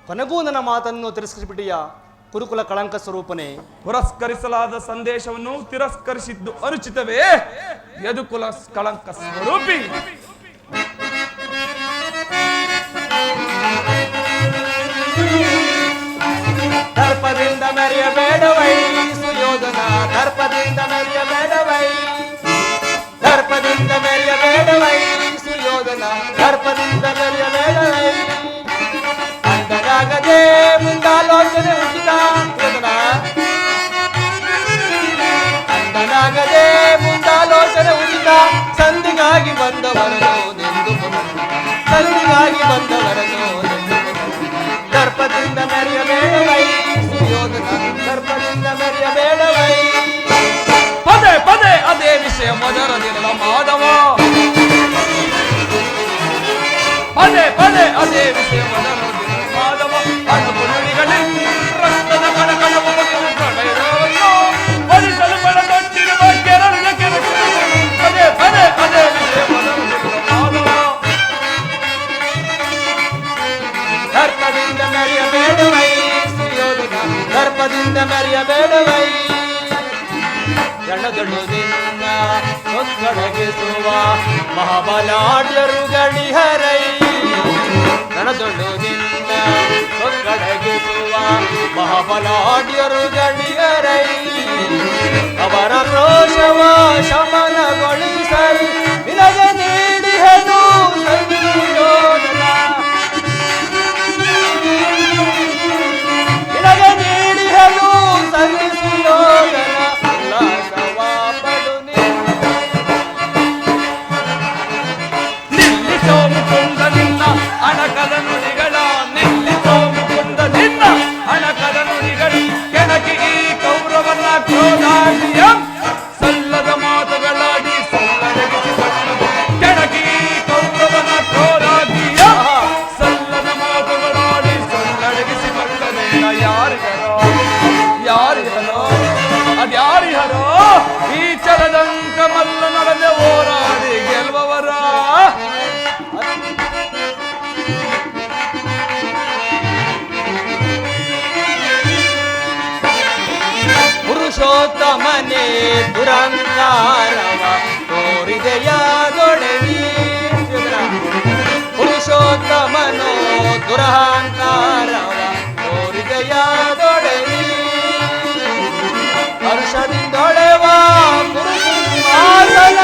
ಕೊನೆಗೂ ನನ್ನ ಮಾತನ್ನು ತಿರಸ್ಕರಿಸಿಬಿಟ್ಟಿಯ ಕುರುಕುಲ ಕಳಂಕ ಸ್ವರೂಪನೇ. ಪುರಸ್ಕರಿಸಲಾದ ಸಂದೇಶವನ್ನು ತಿರಸ್ಕರಿಸಿದ್ದು ಅನುಚಿತವೇ? ಯದುಕುಲ ಕಳಂಕ ಸ್ವರೂಪಿ. ದರ್ಪದಿಂದ ಮೆರೆಯಬೇಡವೈ ಸುಯೋಧನ, ದರ್ಪದಿಂದ ಮೆರೆಯಬೇಡವೈ, ದರ್ಪದಿಂದ ಮೆರೆಯಬೇಡವೈ ಸುಯೋಧನ, ದರ್ಪದಿಂದ ಮೆರೆಯಬೇಡವೈ. ಅಂದರಾಗದೆ ಮುಂದಾಲೋಚನೆ ಉಚಿತ ಯೋಧನ, ಅಂದನಾಗದೆ ಮುಂದಾಲೋಚನೆ ಉಚಿತ. ಸಂಧಿಗಾಗಿ ಬಂದವರನು ನೆಂದು ಸಂಧಿಗಾಗಿ ಬಂದವರನು ನೆಂದು ದರ್ಪದಿಂದ ಮೆರೆಯಬೇಡವೈ ಸುಯೋಧನ, ದರ್ಪದಿಂದ ಮೆರೆಯಬೇಡವೈ. ಪದೇ ಪದೇ ಅದೇ ವಿಷಯ ಮೊದಲದಿರಲ ಮಾಧವ, ಪದೇ ಪದೇ ಅದೇ ವಿಷಯ ಮೊದಲದಿರಲ ಮಾಧವ. ಅನುಗುಣಗಳಿಂದ ರಕ್ತದ ಕಣಕಣವು ಪ್ರಳಯವನ್ನು ಭರಿಸಲು ಬೆಳೆದೊಟ್ಟಿರುವ ಕೆರಳಿನ ಕೆರಳು. ಪದೇ ಪದೇ ಅದೇ ವಿಷಯ ಮೊದಲದಿರಲ ಮಾಧವ. ದರ್ಪದಿಂದ ಮೆರೆಯಬೇಡವೈ ಸುಯೋಧನ, ದರ್ಪದಿಂದ ಮೆರೆಯಬೇಡವೈ. ರಣದಳು ನಿನ್ನ ಸೊಕ್ಕಡಗಿಸುವ ಮಹಾಬಲಾಢ್ಯರು ಗಣಿಹರೈ, ರಣದಳು ನಿನ್ನ ಸೊಕ್ಕಡಗಿಸುವ ಮಹಾಬಲಾಢ್ಯರು ಗಣಿಹರೈ. ಅವರ ರೋಷವ ಶಮನಗೊಳಿಸಲು ನಿನಗೆ ನೀಡಿಹನು ಸಂಯೋಧನ, ನಿನಗೆ ನೀಡಿಹನು ಸಂಧಿಸು ಯೋಧನ. ಉಲ್ಲಾಸವ ಪಡು ನಿಲ್ಲಿಸೋ ಮುಕುಂದ ನಿನ್ನ ಅಣಕದ ನುಡಿಗಳ, ನಿಲ್ಲಿಸೋ ಮುಕುಂದ ನಿನ್ನ ಅಣಕದ ನುಡಿಗಳು. ಕೆಣಕಿ ಈ ಕೌರವನ ಕ್ರೋಧಾಡಿಯ ಸಲ್ಲದ ಮಾತುಗಳಾಡಿ ಸಲ್ಲಡಗಿಸಿಕೊಳ್ಳಲು. ಕೆಣಕಿ ಈ ಕೌರವನ ಕ್ರೋಧಾಡಿಯ ಸಲ್ಲದ ಮಾತುಗಳಾಡಿ ಸಲ್ಲಡಗಿಸಿಕೊಳ್ಳಬೇಡ. ಯಾರಿಗರೋ ಯಾರಿಗರೋ ಅದ್ಯಾರಿಗರೋ ಈ ಚಲದಂಕ ಮಲ್ಲ ನಡದೆ ಹೋರಾಡಿ ಗೆಲ್ವವರ. ಪುರುಷೋತ್ತಮನೇ ದುರಂಕಾರವ ತೋರಿದೆಯಾದೊಡನಿ, ಪುರುಷೋತ್ತಮನೋ ದುರಹಂಕಾರವ ತೋರಿದೆಯಾದೊಡನಿ. ಹರ್ಷದಿಂದೊಳೆವ ಕುರುಸಿಂಹಾಸನ,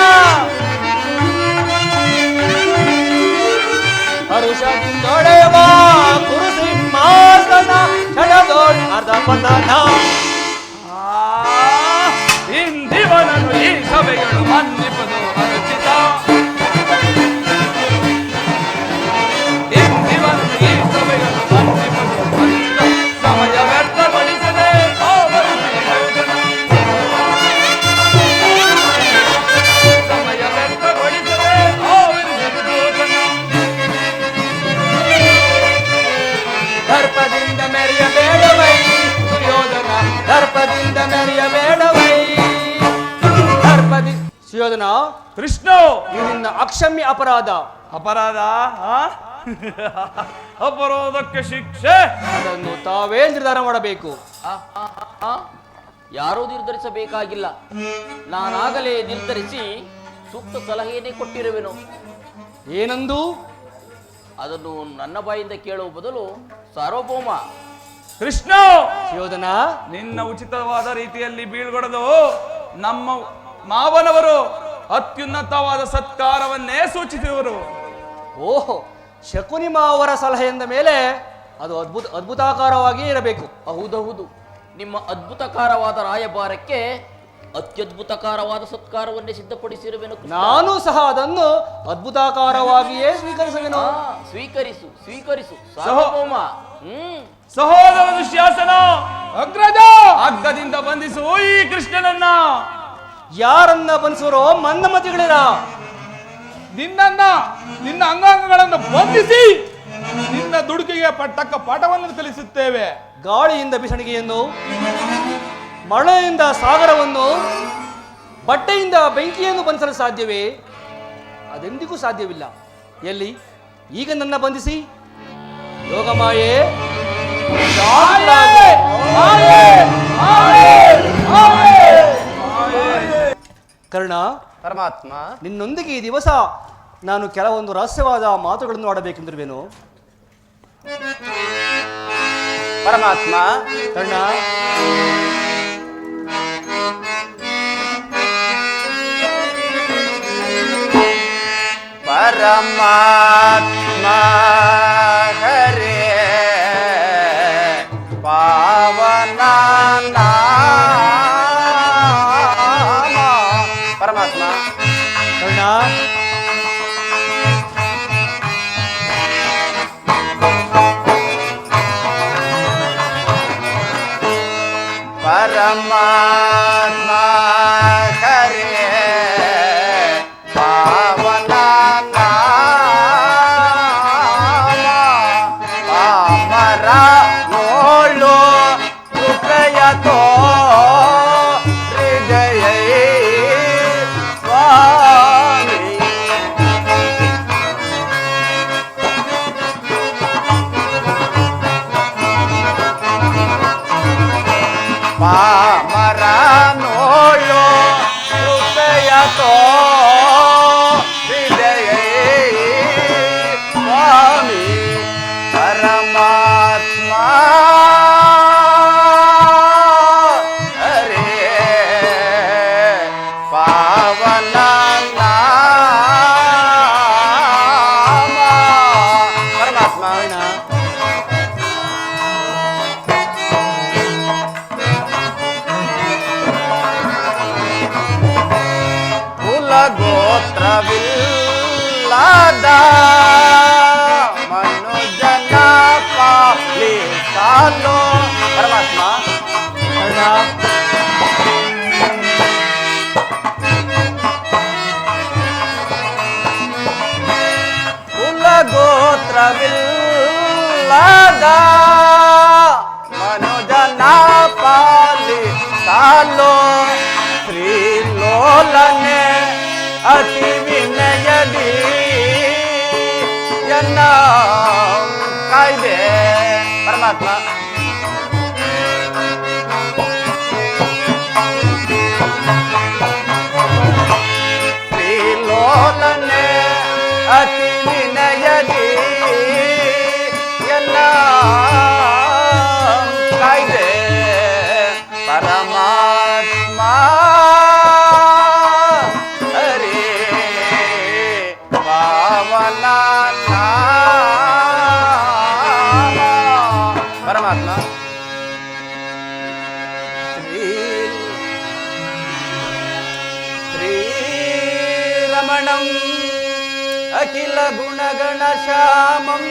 ಹರುಷದಿಂದೊಳೆವ ಕುರುಸಿಂಹಾಸನ, ಛಳದೋಳ್ ಅರ್ಧ ಪತನ. ಇಂದಿವನನ್ನು ಈ ಸಭೆಗಳು ಮನ್ನಿಪದು ಅನುಚಿತ. ಇಂದಿವನನ್ನು ಈ ಸಭೆಗಳು ಮನ್ನಿಪದು ಅನುಚಿತ. ಸಮಯ ವ್ಯರ್ಥಗೊಳಿಸದೆ ಸಮಯ ವ್ಯರ್ಥಗೊಳಿಸದೆ ದರ್ಪದಿಂದ ಮೆರೆಯಬೇಡವೈ ಸುಯೋಧನ, ದರ್ಪದಿಂದ ಮೆರೆಯಬೇಡವೈ. ದರ್ಪದಿ ಸುಯೋಧನ, ಕೃಷ್ಣ, ಇದು ನಿನ್ನ ಅಕ್ಷಮ್ಯ ಅಪರಾಧ. ಅಪರಾಧ? ಅಪರಾಧಕ್ಕೆ ಶಿಕ್ಷೆ ಅದನ್ನು ತಾವೇ ನಿರ್ಧಾರ ಮಾಡಬೇಕು. ಯಾರೂ ನಿರ್ಧರಿಸಬೇಕಾಗಿಲ್ಲ. ನಾನಾಗಲೇ ನಿರ್ಧರಿಸಿ ಸೂಕ್ತ ಸಲಹೆಯನ್ನೇ ಕೊಟ್ಟಿರುವೆನು. ಏನಂದು? ಅದನ್ನು ನನ್ನ ಬಾಯಿಂದ ಕೇಳುವ ಬದಲು ಸಾರ್ವಭೌಮ ಕೃಷ್ಣ, ಸುಯೋಧನ, ನಿನ್ನ ಉಚಿತವಾದ ರೀತಿಯಲ್ಲಿ ಬೀಳ್ಗೊಡದು ನಮ್ಮ ಮಾವನವರು ಅತ್ಯುನ್ನತವಾದ ಸತ್ಕಾರವನ್ನೇ ಸೂಚಿಸುವರು. ಓಹೋ, ಶಕುನಿ ಮಾವರ ಸಲಹೆಯಿಂದ ಮೇಲೆ ಅದು ಅದ್ಭುತಾಕಾರವಾಗಿ ಇರಬೇಕು. ಹೌದೌದು, ನಿಮ್ಮ ಅದ್ಭುತಕಾರವಾದ ರಾಯಭಾರಕ್ಕೆ ಅತ್ಯದ್ಭುತಕಾರವಾದ ಸತ್ಕಾರವನ್ನೇ ಸಿದ್ಧಪಡಿಸಿರುವೆನು ಕೃಷ್ಣ. ನಾನು ಸಹ ಅದನ್ನು ಅದ್ಭುತಾಕಾರವಾಗಿಯೇ ಸ್ವೀಕರಿಸುವೆನು. ಸ್ವೀಕರಿಸು ಸ್ವೀಕರಿಸು ಸಾರ್ವಭೌಮ. ಸಹೋದರ ದುಶ್ಯಾಸನ, ಅಗ್ರಜ, ಹಗ್ಗದಿಂದ ಬಂಧಿಸು ಈ ಕೃಷ್ಣನನ್ನ. ಯಾರನ್ನ ಬಂಧಿಸುವರೋ ಮಂದಮತಿಗಳಿರ. ನಿನ್ನ ಅಂಗಾಂಗಗಳನ್ನು ಬಂಧಿಸಿ ನಿನ್ನ ದುಡುಕಿಗೆ ತಕ್ಕ ಪಾಠವನ್ನು ಕಲಿಸುತ್ತೇವೆ. ಗಾಳಿಯಿಂದ ಬಿಸಣಿಗೆಯನ್ನು, ಮಳೆಯಿಂದ ಸಾಗರವನ್ನು, ಬಟ್ಟೆಯಿಂದ ಬೆಂಕಿಯನ್ನು ಬಂಧಿಸಲು ಸಾಧ್ಯವೇ? ಅದೆಂದಿಗೂ ಸಾಧ್ಯವಿಲ್ಲ. ಎಲ್ಲಿ ಈಗ ನನ್ನ ಬಂಧಿಸಿ ಯೋಗಮಾಯೆ ಕರ್ಣ, ಪರಮಾತ್ಮ, ನಿನ್ನೊಂದಿಗೆ ಈ ದಿವಸ ನಾನು ಕೆಲವೊಂದು ರಹಸ್ಯವಾದ ಮಾತುಗಳನ್ನು ಆಡಬೇಕೆಂದಿರುವೆನು. ಪರಮಾತ್ಮ, ಕರ್ಣ, ಪರಮಾತ್ಮ ಹರೇ ಪಾವನ ನಾಮ. ಪರಮಾತ್ಮ, ಕರ್ಣ, ಪರಮಾತ್ಮ ಹರೇ ಪಾವನ ನಾಮ. ಪಾಮರ ನೋಳು ಕೃಪೆಯತೋ ಹೃದಯ ಸ್ವಾಮಿ. ಪಾಮರ ನೋಳು ಕೃಪೆಯತೋ ಹೃದಯ ಸ್ವಾಮಿ. ಪರಮಾತ್ಮ ಹರೇ ಪಾವನ ನಾಮ. ಪರಮಾತ್ಮ, ಕುಲಗೋತ್ರವಿಲ್ಲದ ಮನುಜನ ಪಾಲಿಸಲು. ಪರಮಾತ್ಮ, ಕರ್ಣ, ಕುಲಗೋತ್ರವಿಲ್ಲದ ಮನುಜನ ಪಾಲಿಸಲು. ಶ್ರೀಲೋಲನೆ ಅತಿ ವಿನಯದಿ ಎನ್ನ ಕಾಯ್ದೆ. ಪರಮಾತ್ಮ, ಶ್ರೀಲೋಲನೆ ಅತಿ ವಿನಯದಿ ಎನ್ನ ಕಾಯ್ದೆ. ಪರಮಾತ್ಮ ಹರೇ ಪಾವನ ನಾಮ. ಪರಮಾತ್ಮ, ಶ್ರೀರಮಣಂ ಅಖಿಲ ಗುಣಗಣ ಶ್ಯಾಮಂ.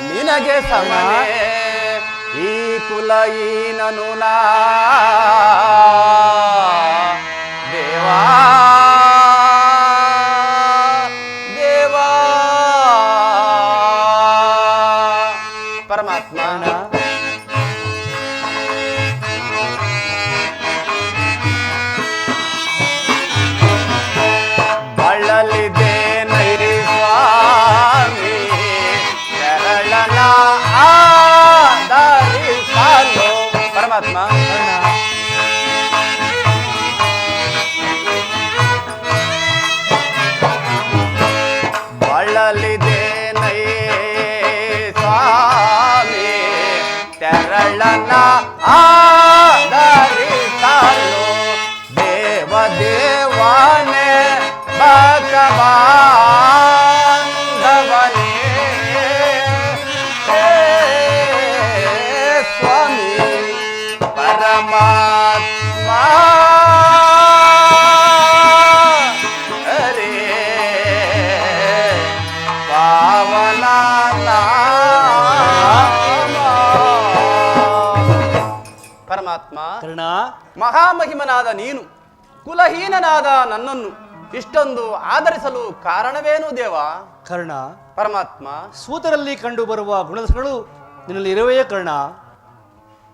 ನಿನಗೆ ಸಮನೆ ಈ ಕುಲ ಈನನು ನಾ ದೇವಾ ದೇವಾ. ಪರಮಾತ್ಮ, ಬಳಲಿದೆ ನೈರಿ ಸ್ವಾಮಿ ಶರಣನ ಆದರಿಸಲು. ಪರಮಾತ್ಮ, ಬಳಲಿದೆ ನೈ ಸ್ವಾಮಿ ತೆರಳನ ಆದರಿಸಲು. ದೇವ ಮಹಾಮಹಿಮನಾದ ನೀನು ಕುಲಹೀನನಾದ ನನ್ನನ್ನು ಇಷ್ಟೊಂದು ಆದರಿಸಲು ಕಾರಣವೇನು ದೇವ? ಕರ್ಣ, ಪರಮಾತ್ಮ. ಸೂತರಲ್ಲಿ ಕಂಡು ಬರುವ ಗುಣಗಳು ನಿನ್ನಲ್ಲಿ ಇರುವೆಯೇ ಕರ್ಣ?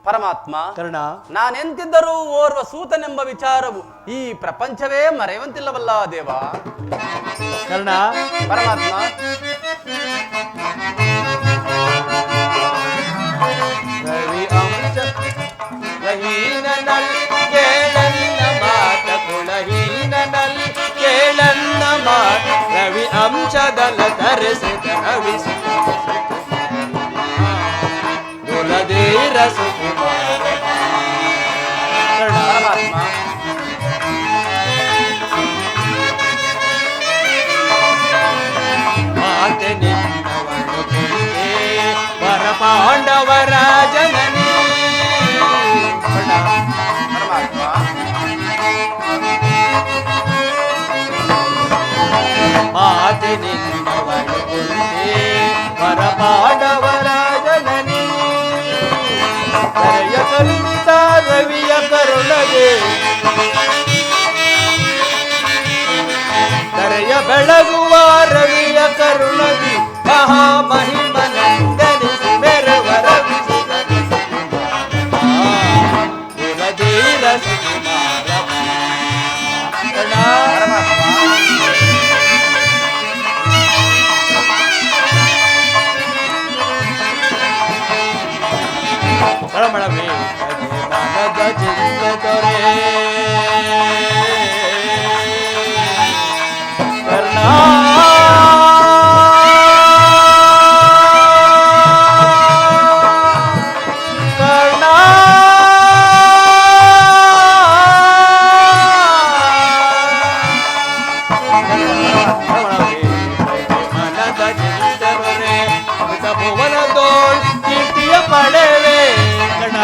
ಪರಮಾತ್ಮ, ಕರ್ಣ, ನಾನೆಂತಿದ್ದರೂ ಓರ್ವ ಸೂತನೆಂಬ ವಿಚಾರವು ಈ ಪ್ರಪಂಚವೇ ಮರೆಯುವಂತಿಲ್ಲವಲ್ಲ ದೇವ? ಕರ್ಣ, ಪರಮಾತ್ಮ. ರವಿ ಅಂಶ ಕುಲಹೀನನಲ್ ಕೇಳನ್ನ ಮಾತ, ಕುಲಹೀನನಲ್ ಕೇಳನ್ನ ಮಾತ, ರವಿ ಅಂಶದಲ್ಲ ತರಿಸಿದ ರವಿಸಿ ಕುಲಧೀರ ಸುಕುಮಾರ. ಪರಮಾತ್ಮ, ಮಾತೆ ನಿನ್ನವಳು ಕುಂತೆ ವರ ಪಾಂಡವರ ಜನನಿ. ಪರಮಾತ್ಮ. ಮಾತೆ ನಿನ್ನವಳು ಕುಂತೆ ವರ ಪಾಂಡವರ ಜನನಿ. ಕರೆಯ ಕರುಣಿತ ರವಿಯ ಕರುಣಗೆ, ಕರೆಯ ಬೆಳಗುವ ರವಿಯ ಕರುಣದಿ ಮಹಾಮಹಿಮನಂದನಿಸಿ ಮೆರವ ರವಿಸಿದ ಕುಲಧೀರ ಸುಕುಮಾರ. ಕಳಮಳವೇ ಮನದ ಚಿಂತೆ ತೊರೆ ಕರ್ಣ. ಕರ್ಣ, ಮನದ ಚಿಂತೆ ತೊರೆ ಅಮಿತ ಭುವನದೋಳ್ ಕೀರ್ತಿಯ ಪಡೆವೆ ಕಣ.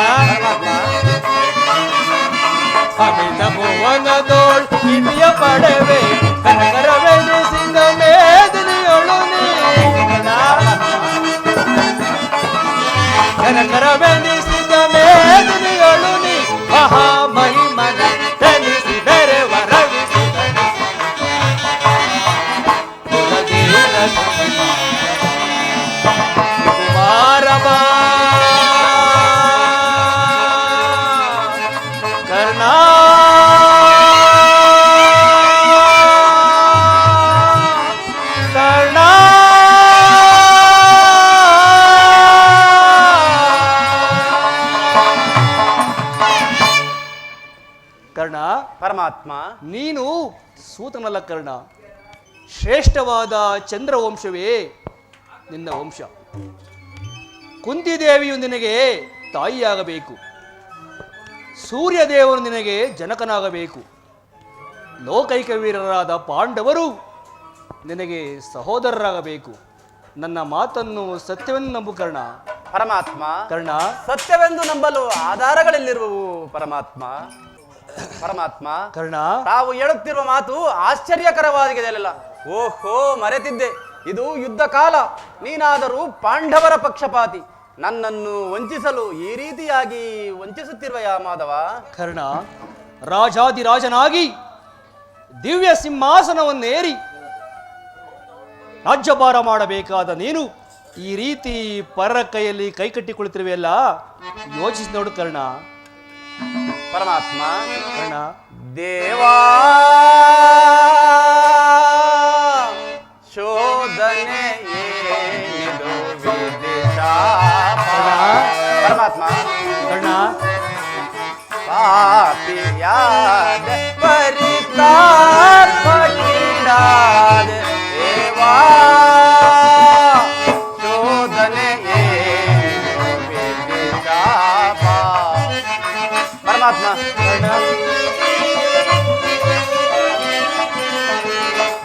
ಅಮಿತ ಭುವನದೋಳ್ ಕೀರ್ತಿಯ ಪಡೆವೆ ಕನಕರವೆನಿಸಿದ ಮೇದಿನಿಯೊಳು ನೀ ಕಣ. ಕನಕರವೆನಿಸಿದ ಮೇದಿನಿಯೊಳು ನೀ ಮಹಾಮಹಿಮನ ತನಿಸಿ ಬೆರೆವ ರವಿಸಿದ ಕುಲಧೀರ ಕುಮಾರ ಬಾ ಕರ್ಣ. ಕರ್ಣ, ಕರ್ಣ, ಪರಮಾತ್ಮ. ನೀನು ಸೂತನಲ್ಲ ಕರ್ಣ. ಶ್ರೇಷ್ಠವಾದ ಚಂದ್ರವಂಶವೇ ನಿನ್ನ ವಂಶ. ಕುಂತಿದೇವಿಯು ನಿನಗೆ ತಾಯಿಯಾಗಬೇಕು, ಸೂರ್ಯದೇವರು ನಿನಗೆ ಜನಕನಾಗಬೇಕು, ಲೋಕೈಕ ವೀರರಾದ ಪಾಂಡವರು ನಿನಗೆ ಸಹೋದರರಾಗಬೇಕು. ನನ್ನ ಮಾತನ್ನು ಸತ್ಯವೆಂದು ನಂಬು ಕರ್ಣ. ಪರಮಾತ್ಮ, ಕರ್ಣ, ಸತ್ಯವೆಂದು ನಂಬಲು ಆಧಾರಗಳೆಲ್ಲಿರುವವು ಪರಮಾತ್ಮ? ಪರಮಾತ್ಮ, ಕರ್ಣ, ತಾವು ಹೇಳುತ್ತಿರುವ ಮಾತು ಆಶ್ಚರ್ಯಕರವಾಗಿದೆ. ಓಹೋ, ಮರೆತಿದ್ದೆ. ಇದು ಯುದ್ಧ ಕಾಲ. ನೀನಾದರೂ ಪಾಂಡವರ ಪಕ್ಷಪಾತಿ. ನನ್ನನ್ನು ವಂಚಿಸಲು ಈ ರೀತಿಯಾಗಿ ವಂಚಿಸುತ್ತಿರುವೆಯಾ ಮಾಧವ? ಕರ್ಣ, ರಾಜಾದಿರಾಜನಾಗಿ ದಿವ್ಯ ಸಿಂಹಾಸನವನ್ನೇರಿ ರಾಜ್ಯಭಾರ ಮಾಡಬೇಕಾದ ನೀನು ಈ ರೀತಿ ಪರರ ಕೈಯಲ್ಲಿ ಕೈಕಟ್ಟಿಕೊಳ್ಳುತ್ತಿರುವೆಯಲ್ಲ, ಯೋಚಿಸಿ ನೋಡು ಕರ್ಣ. ಪರಮಾತ್ಮ, ಕರ್ಣ, ದೇವಾ ಶೋಧನೆ ಏನಿದು ವಿಧಿಶಾಪ. ಪರಮಾತ್ಮ, ಕರ್ಣ, ಪಾಪಿಯಾದ ಪರಿತಾಪಕ್ಕೀಡಾದ ದೇವಾ ಶೋಧನೆ ಏನಿದು ವಿಧಿಶಾಪ. ಪರಮಾತ್ಮ,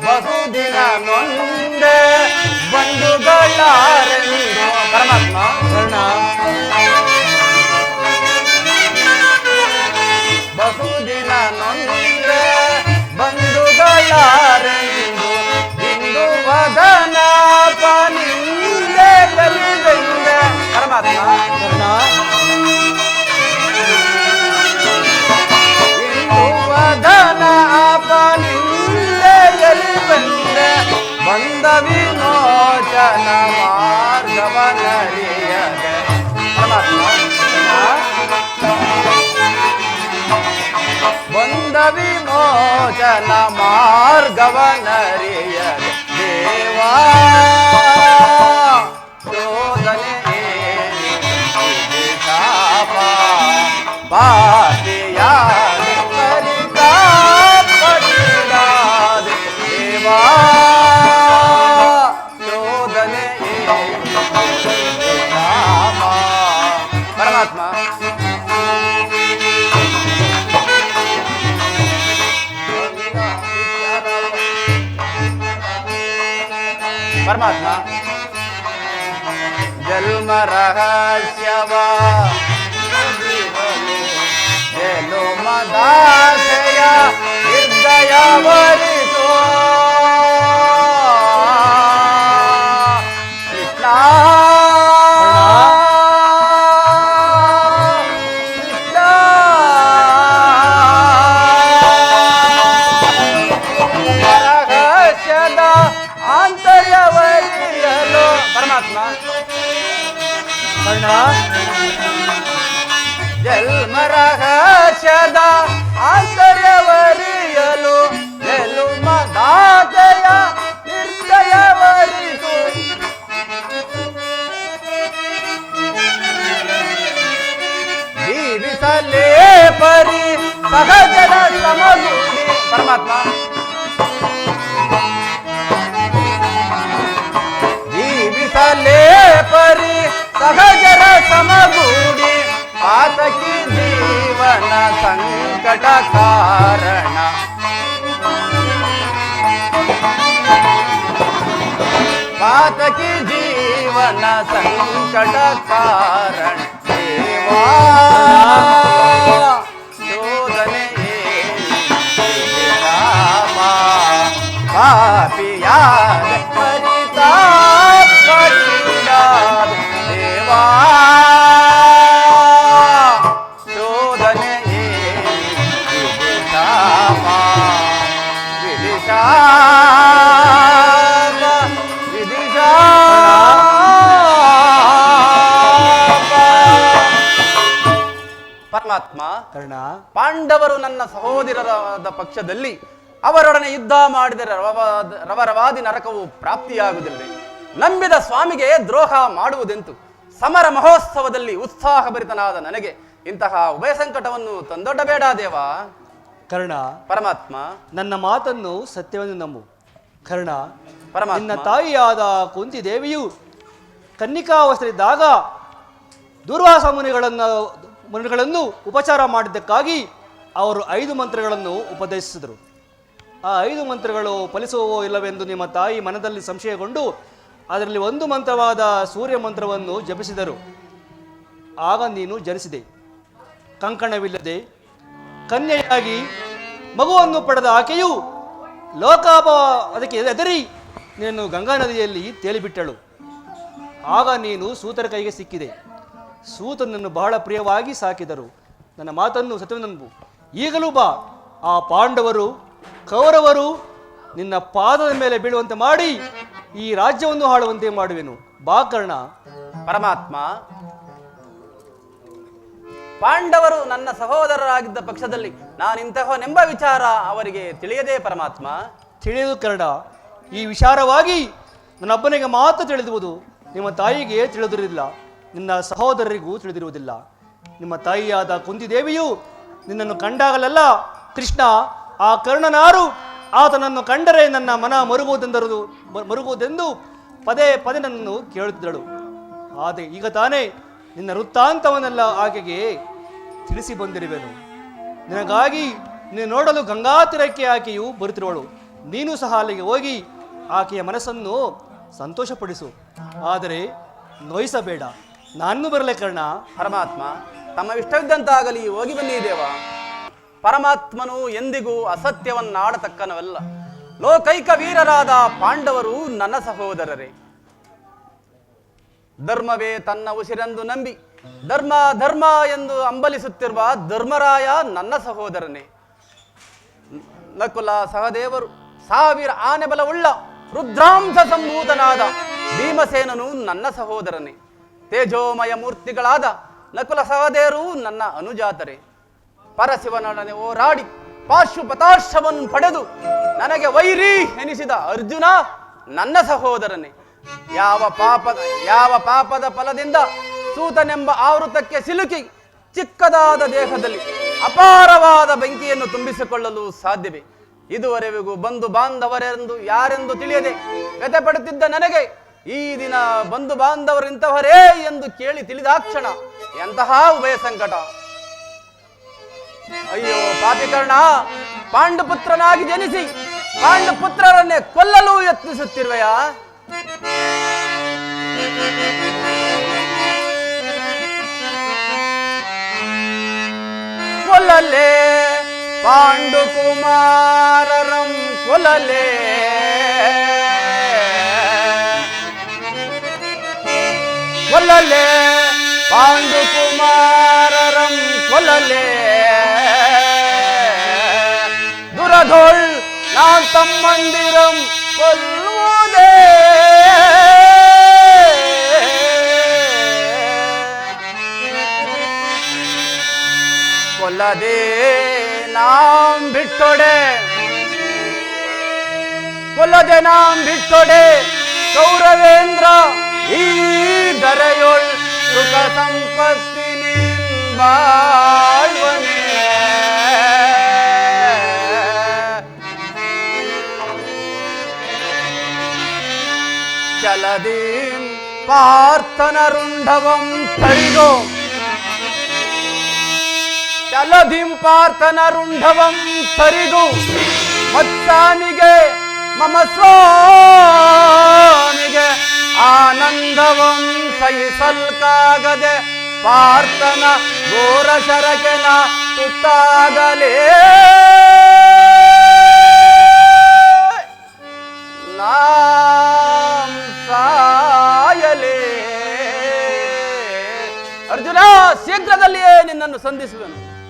ಬಹುದಿನ ನೊಂದೆ ಬಂಧುಗಳಾರೆಂದು. ವಿಮೋಚನ ಮಾರ್ಗವನರಿಯದೆ ಪರಮಾತ್ಮ ಬಂದ ವಿಮೋಚನ ಮಾರ್ಗವನರಿಯದೆ ದೇವಾ ಶೋಧನೆ ಶಾಪ ಪಾಪಿಯಾದ ಪರಿತಾಪಡಿದಾದ ದೇವಾ ಶೋಧನೆ ಶಾಪ ಪರಮಾತ್ಮ ಪರಮಾತ್ಮ ಜನ್ಮ ರಹಸ್ಯವ ಜನು ಮದಾಸೆಯ ನಿರ್ದಯ ವರಿಸೋ ಕೃಷ್ಣ ರಹಸ್ಯದ ಆಂತರ್ಯವರಿಯಲು ಪರಮಾತ್ಮ ಜನ್ಮ ರಹಸ್ಯದ ಆಂತರ್ಯವರಿಯಲು ಜನ್ಮ ದಾತೆಯ ನಿರ್ದಯವರಿಸು ಜೀವಿಸಲೇ ಪರಿ ಸಹಜನ ಸಮಗೂಡಿ ಪರಮಾತ್ಮ ಜೀವಿಸಲೇ ಪರಿ ಸಹಜರ ಸಮಗೂಡಿ ಪಾತಕಿ ಜೀವನ ಸಂಕಟ ಕಾರಣ ಪಾತಕಿ ಜೀವನ ಸಂಕಟ ಕಾರಣ ದೇವಾ ಶೋಧನೆ ರಾಮ ಪಾಪಿಯಾದ ಪರಿತಾಪಡಿದಾದ ದೇವಾ ಶೋಧನೆ ವಿಧಿಶಾಪ ವಿಧಿಶಾಪ ವಿಧಿಶಾಪ ಪರಮಾತ್ಮ ಕರ್ಣ ಪಾಂಡವರು ನನ್ನ ಸಹೋದರರಾದ ಪಕ್ಷದಲ್ಲಿ ಅವರೊಡನೆ ಯುದ್ಧ ಮಾಡಿದರೆ ರವರವಾದಿ ನರಕವು ಪ್ರಾಪ್ತಿಯಾಗುವುದಿಲ್ಲವೇ? ನಂಬಿದ ಸ್ವಾಮಿಗೆ ದ್ರೋಹ ಮಾಡುವುದೆಂತು? ಸಮರ ಮಹೋತ್ಸವದಲ್ಲಿ ಉತ್ಸಾಹಭರಿತನಾದ ನನಗೆ ಇಂತಹ ಉಭಯ ಸಂಕಟವನ್ನು ತಂದೊಡ್ಡಬೇಡ ದೇವಾ. ಕರ್ಣ ಪರಮಾತ್ಮ ನನ್ನ ಮಾತನ್ನು ಸತ್ಯವನ್ನು ನಂಬು. ಕರ್ಣ ಪರಮಾತ್ಮ ನಿನ್ನ ತಾಯಿಯಾದ ಕುಂತಿ ದೇವಿಯು ಕನ್ನಿಕಾವಸ್ಥೆಯಿದ್ದಾಗ ದುರ್ವಾಸ ಮುನಿಗಳನ್ನು ಉಪಚಾರ ಮಾಡಿದ್ದಕ್ಕಾಗಿ ಅವರು 5 ಮಂತ್ರಗಳನ್ನು ಉಪದೇಶಿಸಿದರು. ಆ 5 ಮಂತ್ರಗಳು ಫಲಿಸುವವೋ ಇಲ್ಲವೆಂದು ನಿಮ್ಮ ತಾಯಿ ಮನದಲ್ಲಿ ಸಂಶಯಗೊಂಡು ಅದರಲ್ಲಿ ಒಂದು ಮಂತ್ರವಾದ ಸೂರ್ಯ ಮಂತ್ರವನ್ನು ಜಪಿಸಿದರು. ಆಗ ನೀನು ಜನಿಸಿದೆ. ಕಂಕಣವಿಲ್ಲದೆ ಕನ್ಯೆಯಾಗಿ ಮಗುವನ್ನು ಪಡೆದ ಆಕೆಯು ಅದಕ್ಕೆ ಎದರಿ ನೀನು ಗಂಗಾ ನದಿಯಲ್ಲಿ ತೇಲಿಬಿಟ್ಟಳು. ಆಗ ನೀನು ಸೂತರ ಕೈಗೆ ಸಿಕ್ಕಿದೆ. ಸೂತನನ್ನು ಬಹಳ ಪ್ರಿಯವಾಗಿ ಸಾಕಿದರು. ನನ್ನ ಮಾತನ್ನು ಸತ್ಯವೆಂದು ಈಗಲೂ ಬಾ. ಆ ಪಾಂಡವರು ಕೌರವರು ನಿನ್ನ ಪಾದದ ಮೇಲೆ ಬೀಳುವಂತೆ ಮಾಡಿ ಈ ರಾಜ್ಯವನ್ನು ಆಳುವಂತೆ ಮಾಡುವೆನು. ಬಾ ಕರ್ಣ. ಪರಮಾತ್ಮ ಪಾಂಡವರು ನನ್ನ ಸಹೋದರರಾಗಿದ್ದ ಪಕ್ಷದಲ್ಲಿ ನಾನಿಂತಹನೆಂಬ ವಿಚಾರ ಅವರಿಗೆ ತಿಳಿಯದೇ ಪರಮಾತ್ಮ. ತಿಳಿದು ಕರ್ಣ, ಈ ವಿಚಾರವಾಗಿ ನನ್ನೊಬ್ಬನಿಗೆ ಮಾತ್ರ ತಿಳಿದುವುದು. ನಿಮ್ಮ ತಾಯಿಗೆ ತಿಳಿದಿರುವುದಿಲ್ಲ, ನಿನ್ನ ಸಹೋದರರಿಗೂ ತಿಳಿದಿರುವುದಿಲ್ಲ. ನಿಮ್ಮ ತಾಯಿಯಾದ ಕುಂತಿದೇವಿಯು ನಿನ್ನನ್ನು ಕಂಡಾಗಲೆಲ್ಲ ಕೃಷ್ಣ ಆ ಕರ್ಣನಾರು, ಆತನನ್ನು ಕಂಡರೆ ನನ್ನ ಮನ ಮರುಗುವುದೆಂದು ಪದೇ ಪದೇ ನನ್ನನ್ನು ಕೇಳುತ್ತಿದ್ದಳು. ಆದರೆ ಈಗ ತಾನೇ ನಿನ್ನ ವೃತ್ತಾಂತವನ್ನೆಲ್ಲ ಆಕೆಗೆ ತಿಳಿಸಿ ಬಂದಿರುವೆನು. ನಿನಗಾಗಿ ನೀನು ನೋಡಲು ಗಂಗಾ ತೀರಕ್ಕೆ ಆಕೆಯು ಬರುತ್ತಿರುವಳು. ನೀನು ಸಹ ಅಲ್ಲಿಗೆ ಹೋಗಿ ಆಕೆಯ ಮನಸ್ಸನ್ನು ಸಂತೋಷಪಡಿಸು. ಆದರೆ ನೋಯಿಸಬೇಡ. ನಾನು ಬರಲೇ ಕರ್ಣ. ಪರಮಾತ್ಮ ತಮ್ಮ ಇಷ್ಟವಿದ್ದಂತಾಗಲಿ, ಹೋಗಿ ಬನ್ನಿ ದೇವ. ಪರಮಾತ್ಮನು ಎಂದಿಗೂ ಅಸತ್ಯವನ್ನಾಡತಕ್ಕನವಲ್ಲ. ಲೋಕೈಕ ವೀರರಾದ ಪಾಂಡವರು ನನ್ನ ಸಹೋದರರೇ. ಧರ್ಮವೇ ತನ್ನ ಉಸಿರೆಂದು ನಂಬಿ ಧರ್ಮ ಧರ್ಮ ಎಂದು ಅಂಬಲಿಸುತ್ತಿರುವ ಧರ್ಮರಾಯ ನನ್ನ ಸಹೋದರನೇ. ನಕುಲ ಸಹದೇವರು 1000 ಆನೆ ಬಲವುಳ್ಳ ರುದ್ರಾಂಶ ಸಂಭೂತನಾದ ಭೀಮಸೇನನು ನನ್ನ ಸಹೋದರನೇ. ತೇಜೋಮಯ ಮೂರ್ತಿಗಳಾದ ನಕುಲ ಸಹದೇವರು ನನ್ನ ಅನುಜಾತರೆ. ಪರಶಿವನೊಡನೆ ಹೋರಾಡಿ ಪಾಶುಪತಾಶವನ್ನು ಪಡೆದು ನನಗೆ ವೈರಿ ಎನಿಸಿದ ಅರ್ಜುನ ನನ್ನ ಸಹೋದರನೇ. ಯಾವ ಪಾಪದ ಫಲದಿಂದ ಸೂತನೆಂಬ ಆವೃತಕ್ಕೆ ಸಿಲುಕಿ ಚಿಕ್ಕದಾದ ದೇಹದಲ್ಲಿ ಅಪಾರವಾದ ಬೆಂಕಿಯನ್ನು ತುಂಬಿಸಿಕೊಳ್ಳಲು ಸಾಧ್ಯವೇ? ಇದುವರೆಗೂ ಬಂಧು ಬಾಂಧವರೆಂದು ಯಾರೆಂದು ತಿಳಿಯದೆ ವ್ಯಥೆ ಪಡುತ್ತಿದ್ದ ನನಗೆ ಈ ದಿನ ಬಂಧು ಬಾಂಧವರಿಂತವರೇ ಎಂದು ಕೇಳಿ ತಿಳಿದಾಕ್ಷಣ ಎಂತಹ ಉಭಯ ಸಂಕಟ! ಅಯ್ಯೋ ಪಾಪಿಕರ್ಣ, ಪಾಂಡುಪುತ್ರನಾಗಿ ಜನಿಸಿ ಪಾಂಡುಪುತ್ರರನ್ನೇ ಕೊಲ್ಲಲು ಯತ್ನಿಸುತ್ತಿರುವೆಯ? ಕೊಲ್ಲಲೇ ಪಾಂಡುಕುಮಾರರಂ ಕೊಲ್ಲಲೇ, ಕೊಲ್ಲಲೇ ಪಾಂಡುಕುಮಾರರಂ ಕೊಲ್ಲಲೇ. ದುರಧೋಳ್ ನಾನ್ ತಮ್ಮಂದಿರಂ ಕೊಲ್ಲುವುದೇ. ಕೊಲ್ಲದೆ ನಾಂ ಬಿಟ್ಟೊಡೆ, ಕೊಲ್ಲದೆ ನಾಂ ಬಿಟ್ಟೊಡೆ ಕೌರವೇಂದ್ರ ಈ ದರೆಯೊಳ್ ಸುಖ ಸಂಪತ್ತಿನಿ ಬಾಳ್ವನೆ. ಚಲದೀಂ ಪಾರ್ಥನ ರುಂಢವಂ ತರಿಗೋ, ಚಲದಿಂ ಪಾರ್ಥನ ರುಂಢವಂ ತರಿದು ಮತ್ಸಾಮಿಗೆ ಮಮ ಸ್ವಾಮಿಗೆ ಆನಂದವಂ ಸಹಿಸಲ್ಕಾಗದೆ ಪಾರ್ಥನ ಘೋರ ಶರಕೆನ ತುತ್ತಾಗಲೇ. ನಾಂ ಸಾಯಲೇ. ಅರ್ಜುನ, ಶೀಘ್ರದಲ್ಲಿಯೇ ನಿನ್ನನ್ನು ಸಂಧಿಸುವೆನು.